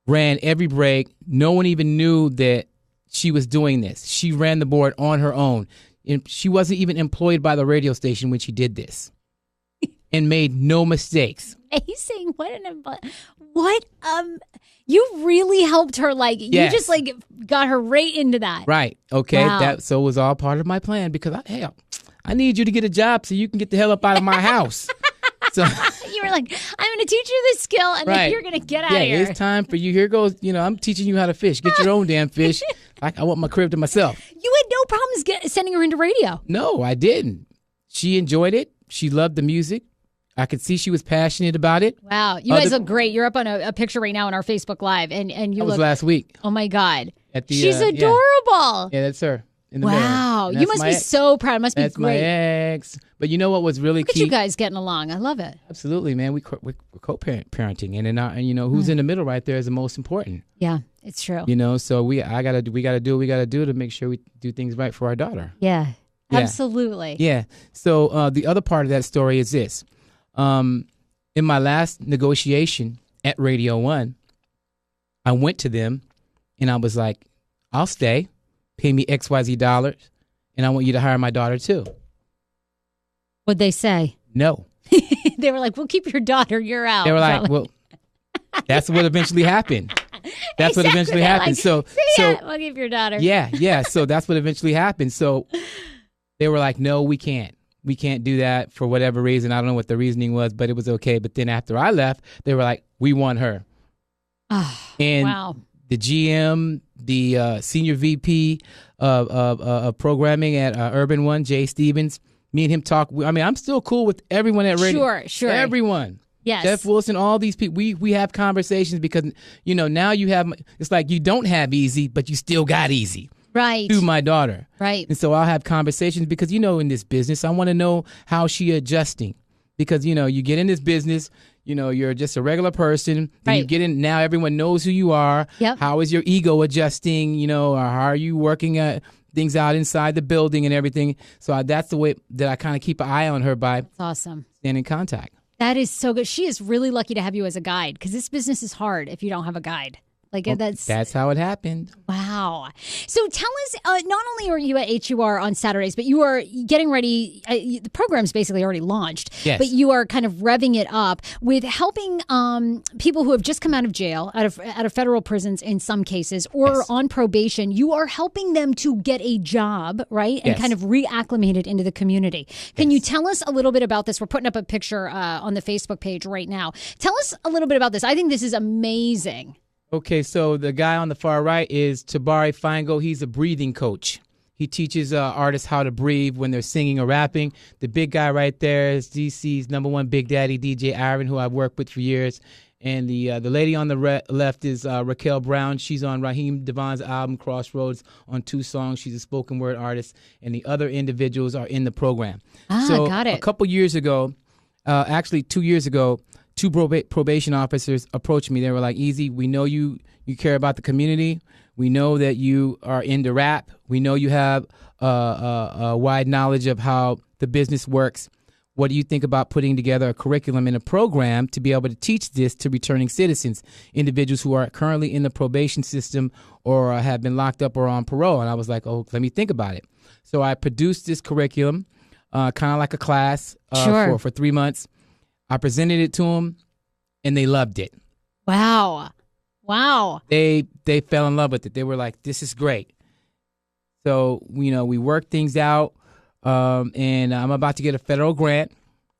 ran every break. No one even knew that she was doing this. She ran the board on her own. And she wasn't even employed by the radio station when she did this and made no mistakes. He's saying, you really helped her. Like, Yes. you just got her right into that. Right. Okay. Wow. So it was all part of my plan because I need you to get a job so you can get the hell up out of my house. So You were like, I'm going to teach you this skill and then Right. you're going to get out of here. It's time for you. Here goes, I'm teaching you how to fish. Get your own damn fish. I want my crib to myself. You had no problems sending her into radio. No, I didn't. She enjoyed it. She loved the music. I could see she was passionate about it. Wow. You guys look great. You're up on a picture right now on our Facebook Live and you That was look. last week. Oh my God. At the, She's yeah. adorable. Yeah, that's her. In the mirror. Wow. And You that's must my be ex. so proud. It must That's be great. my ex. But you know what was really Look at key? you guys getting along. I love it. Absolutely, man. We're co-parenting, and who's in the middle right there is the most important. Yeah, it's true. So we gotta do what we gotta do to make sure we do things right for our daughter. Yeah, Yeah. absolutely. Yeah. So the other part of that story is this: in my last negotiation at Radio 1, I went to them and I was like, "I'll stay. Pay me XYZ dollars and I want you to hire my daughter too. What'd they say? No. They were like, we'll keep your daughter. You're out. They were like, well, that's what eventually happened. That's what eventually happened. Like, we'll keep your daughter. Yeah. So that's what eventually happened. So they were like, no, we can't. We can't do that for whatever reason. I don't know what the reasoning was, but it was okay. But then after I left, they were like, we want her. And wow. The GM, the senior VP of programming at Urban One, Jay Stevens, me and him talk. I mean, I'm still cool with everyone at radio. Sure. Everyone. Yes. Jeff Wilson, all these people. We have conversations because, now you have, it's like you don't have easy, but you still got easy. Right. Through my daughter. Right. And so I'll have conversations because, in this business, I want to know how she adjusting. Because, you get in this business, you're just a regular person. Then you get in, now everyone knows who you are. Yep. How is your ego adjusting, or how are you working things out inside the building and everything. So that's the way that I kind of keep an eye on her by That's awesome. staying in contact. That is so good. She is really lucky to have you as a guide because this business is hard if you don't have a guide. Like That's how it happened. Wow. So tell us, not only are you at HUR on Saturdays, but you are getting ready. The program's basically already launched, yes. But you are kind of revving it up with helping people who have just come out of jail, out of federal prisons in some cases, or yes. on probation. You are helping them to get a job, right? And yes. kind of reacclimated into the community. Can you tell us a little bit about this? We're putting up a picture on the Facebook page right now. Tell us a little bit about this. I think this is amazing. Okay, so the guy on the far right is Tabari Feingold. He's a breathing coach. He teaches artists how to breathe when they're singing or rapping. The big guy right there is DC's #1 Big Daddy, DJ Iron, who I've worked with for years. And the lady on the left is Raquel Brown. She's on Raheem Devon's album Crossroads on 2 songs. She's a spoken word artist. And the other individuals are in the program. So got it. A couple years ago, actually 2 years ago, 2 probation officers approached me. They were like, Easy, we know you care about the community. We know that you are into rap. We know you have a wide knowledge of how the business works. What do you think about putting together a curriculum and a program to be able to teach this to returning citizens, individuals who are currently in the probation system or have been locked up or on parole? And I was like, let me think about it. So I produced this curriculum, kind of like a class for 3 months. I presented it to them, and they loved it. Wow. They fell in love with it. They were like, this is great. So, we worked things out, and I'm about to get a federal grant.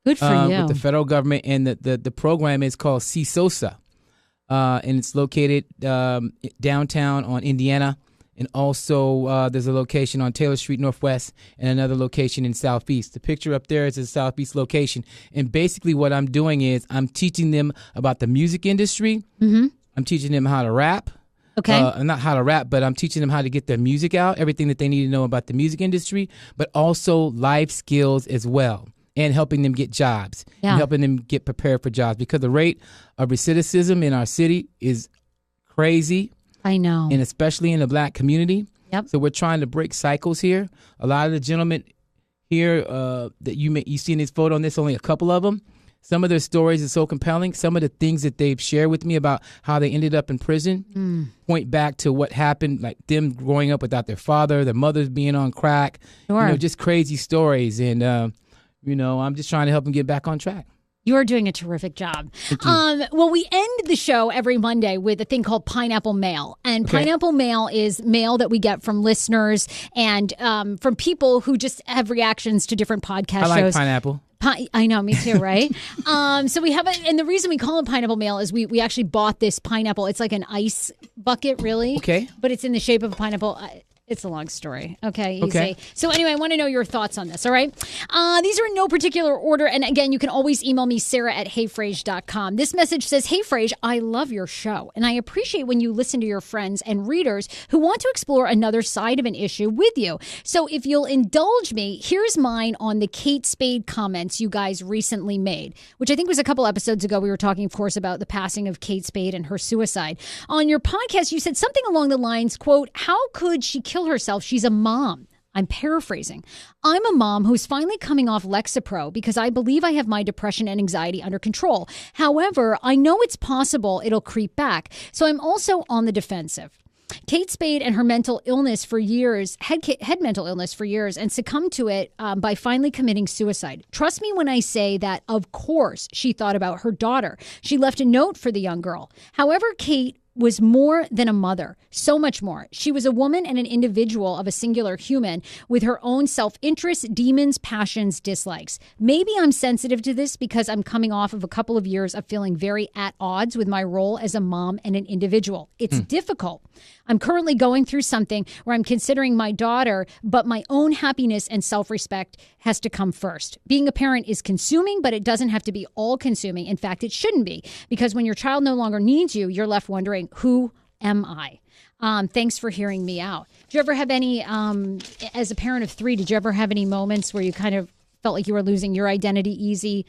Good for you. With the federal government, and the program is called CSOSA, and it's located downtown on Indiana. And also, there's a location on Taylor Street Northwest and another location in Southeast. The picture up there is a Southeast location. And basically what I'm doing is I'm teaching them about the music industry. Mm-hmm. I'm teaching them how to rap. Okay. Not how to rap, but I'm teaching them how to get their music out, everything that they need to know about the music industry, but also life skills as well, and helping them get jobs and helping them get prepared for jobs. Because the rate of recidivism in our city is crazy. I know. And especially in the black community. Yep. So we're trying to break cycles here. A lot of the gentlemen here that you see in this photo, and there's only a couple of them, some of their stories are so compelling. Some of the things that they've shared with me about how they ended up in prison point back to what happened, like them growing up without their father, their mothers being on crack, just crazy stories. And, I'm just trying to help them get back on track. You are doing a terrific job. Thank you. Well, we end the show every Monday with a thing called Pineapple Mail. And Pineapple Mail is mail that we get from listeners and from people who just have reactions to different podcast shows. I like pineapple. I know, me too, right? So we have and the reason we call it Pineapple Mail is we actually bought this pineapple. It's like an ice bucket, really. Okay. But it's in the shape of a pineapple. It's a long story. Okay, easy. So anyway, I want to know your thoughts on this, all right? These are in no particular order. And again, you can always email me, sarah@heyfrase.com. This message says, Hey, Frase, I love your show. And I appreciate when you listen to your friends and readers who want to explore another side of an issue with you. So if you'll indulge me, here's mine on the Kate Spade comments you guys recently made, which I think was a couple episodes ago. We were talking, of course, about the passing of Kate Spade and her suicide. On your podcast, you said something along the lines, quote, how could she kill herself? She's a mom. I'm paraphrasing. I'm a mom who's finally coming off Lexapro because I believe I have my depression and anxiety under control. However, I know it's possible it'll creep back. So I'm also on the defensive. Kate Spade and her mental illness for years, had mental illness for years and succumbed to it by finally committing suicide. Trust me when I say that, of course, she thought about her daughter. She left a note for the young girl. However, Kate was more than a mother, so much more. She was a woman and an individual of a singular human with her own self-interest, demons, passions, dislikes. Maybe I'm sensitive to this because I'm coming off of a couple of years of feeling very at odds with my role as a mom and an individual. It's difficult. I'm currently going through something where I'm considering my daughter, but my own happiness and self-respect has to come first. Being a parent is consuming, but it doesn't have to be all consuming. In fact, it shouldn't be, because when your child no longer needs you, you're left wondering, who am I? Thanks for hearing me out. Did you ever have any, as a parent of 3, did you ever have any moments where you kind of felt like you were losing your identity easy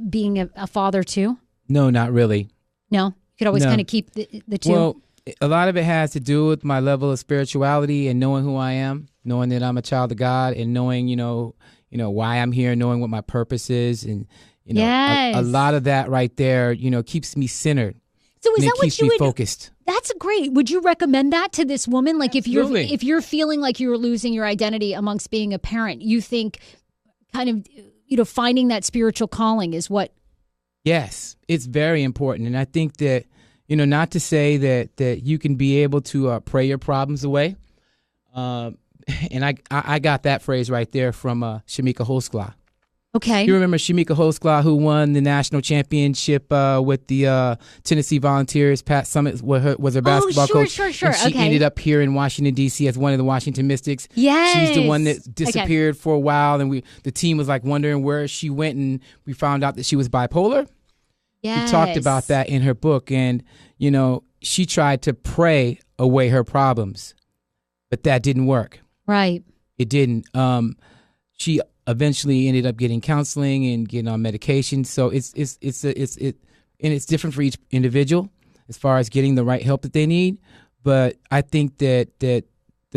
being a father too? No, not really. No? You could always kind of keep the two? Well, a lot of it has to do with my level of spirituality and knowing who I am, knowing that I'm a child of God, and knowing, you know why I'm here, knowing what my purpose is. And, a lot of that right there, keeps me centered. So is that what you would focused? That's great. Would you recommend that to this woman? Like Absolutely. if you're feeling like you're losing your identity amongst being a parent, you think kind of, finding that spiritual calling is what? Yes, it's very important. And I think that, not to say that you can be able to pray your problems away. And I got that phrase right there from Shamika Holskla. Okay. You remember Shamika Holskla, who won the national championship with the Tennessee Volunteers? Pat Summitt was her basketball coach. Sure. And she ended up here in Washington, D.C. as one of the Washington Mystics. Yes. She's the one that disappeared for a while, and the team was like wondering where she went, and we found out that she was bipolar. Yes. She talked about that in her book, and, she tried to pray away her problems, but that didn't work. Right. It didn't. She eventually ended up getting counseling and getting on medication. So it's different for each individual as far as getting the right help that they need. But I think that the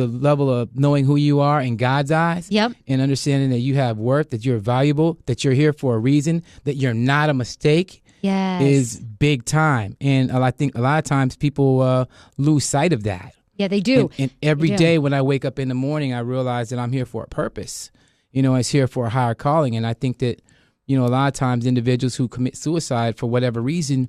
level of knowing who you are in God's eyes, and understanding that you have worth, that you're valuable, that you're here for a reason, that you're not a mistake, is big time. And I think a lot of times people lose sight of that. Yeah, they do. And every day when I wake up in the morning, I realize that I'm here for a purpose. It's here for a higher calling. And I think that, a lot of times individuals who commit suicide for whatever reason,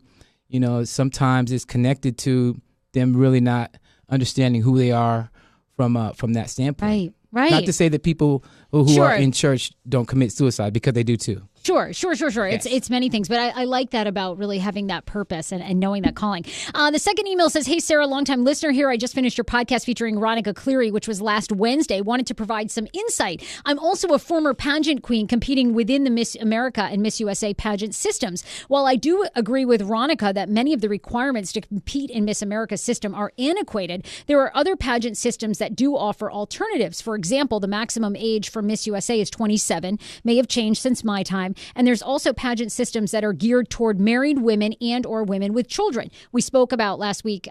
sometimes it's connected to them really not understanding who they are from that standpoint. Right. Not to say that people who are in church don't commit suicide, because they do too. Sure. Yes. It's many things, but I like that about really having that purpose and knowing that calling. The second email says, "Hey, Sarah, longtime listener here. I just finished your podcast featuring Ronica Cleary, which was last Wednesday. Wanted to provide some insight. I'm also a former pageant queen competing within the Miss America and Miss USA pageant systems. While I do agree with Ronica that many of the requirements to compete in Miss America's system are antiquated, there are other pageant systems that do offer alternatives. For example, the maximum age for Miss USA is 27, may have changed since my time. And there's also pageant systems that are geared toward married women and or women with children. We spoke about last week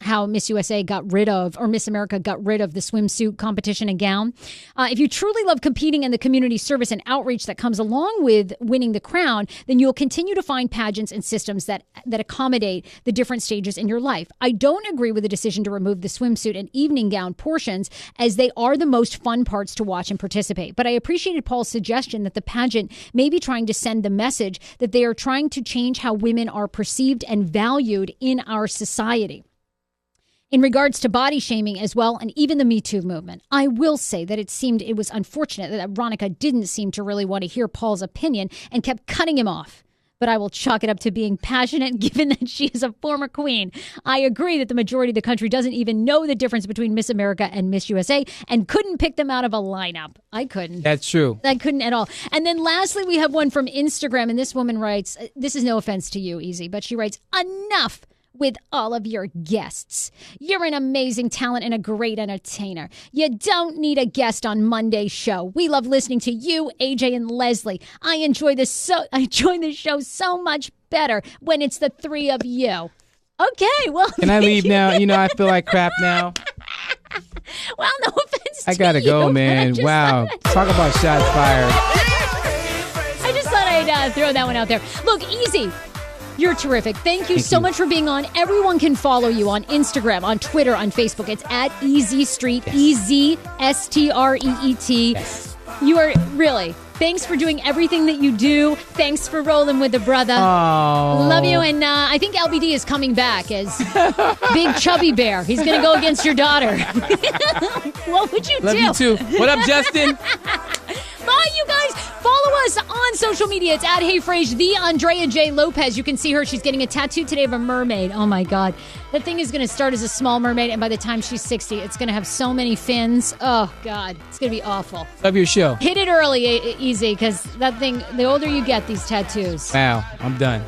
how Miss USA got rid of, or Miss America got rid of, the swimsuit competition and gown. If you truly love competing and the community service and outreach that comes along with winning the crown, then you'll continue to find pageants and systems that accommodate the different stages in your life. I don't agree with the decision to remove the swimsuit and evening gown portions, as they are the most fun parts to watch and participate. But I appreciated Paul's suggestion that the pageant may be trying to send the message that they are trying to change how women are perceived and valued in our society. In regards to body shaming as well, and even the Me Too movement, I will say that it was unfortunate that Ronica didn't seem to really want to hear Paul's opinion and kept cutting him off. But I will chalk it up to being passionate, given that she is a former queen. I agree that the majority of the country doesn't even know the difference between Miss America and Miss USA and couldn't pick them out of a lineup. I couldn't. That's true. I couldn't at all. And then lastly, we have one from Instagram, and this woman writes, this is no offense to you, Easy, but she writes, "Enough with all of your guests. You're an amazing talent and a great entertainer. You don't need a guest on Monday's show. We love listening to you, AJ, and Leslie. I enjoy the show so much better when it's the three of you." Okay, well, can I leave now? I feel like crap now. Well, no offense to you. I gotta go, man. Wow. Talk about shots fired. I just thought I'd throw that one out there. Look, Easy. You're terrific. Thank you so much for being on. Everyone can follow you on Instagram, on Twitter, on Facebook. It's at EZ Street, EZSTREET. Yes. You are really. Thanks for doing everything that you do. Thanks for rolling with the brother. Oh. Love you. And I think LBD is coming back as Big Chubby Bear. He's going to go against your daughter. What would you do? Love you too. What up, Justin? Bye, you guys. Follow us on social media. It's at Hey Frase, the Andrea J. Lopez. You can see her. She's getting a tattoo today of a mermaid. Oh, my God. That thing is going to start as a small mermaid, and by the time she's 60, it's going to have so many fins. Oh, God. It's going to be awful. Love your show. Hit it easy, because that thing, the older you get, these tattoos. Wow, I'm done.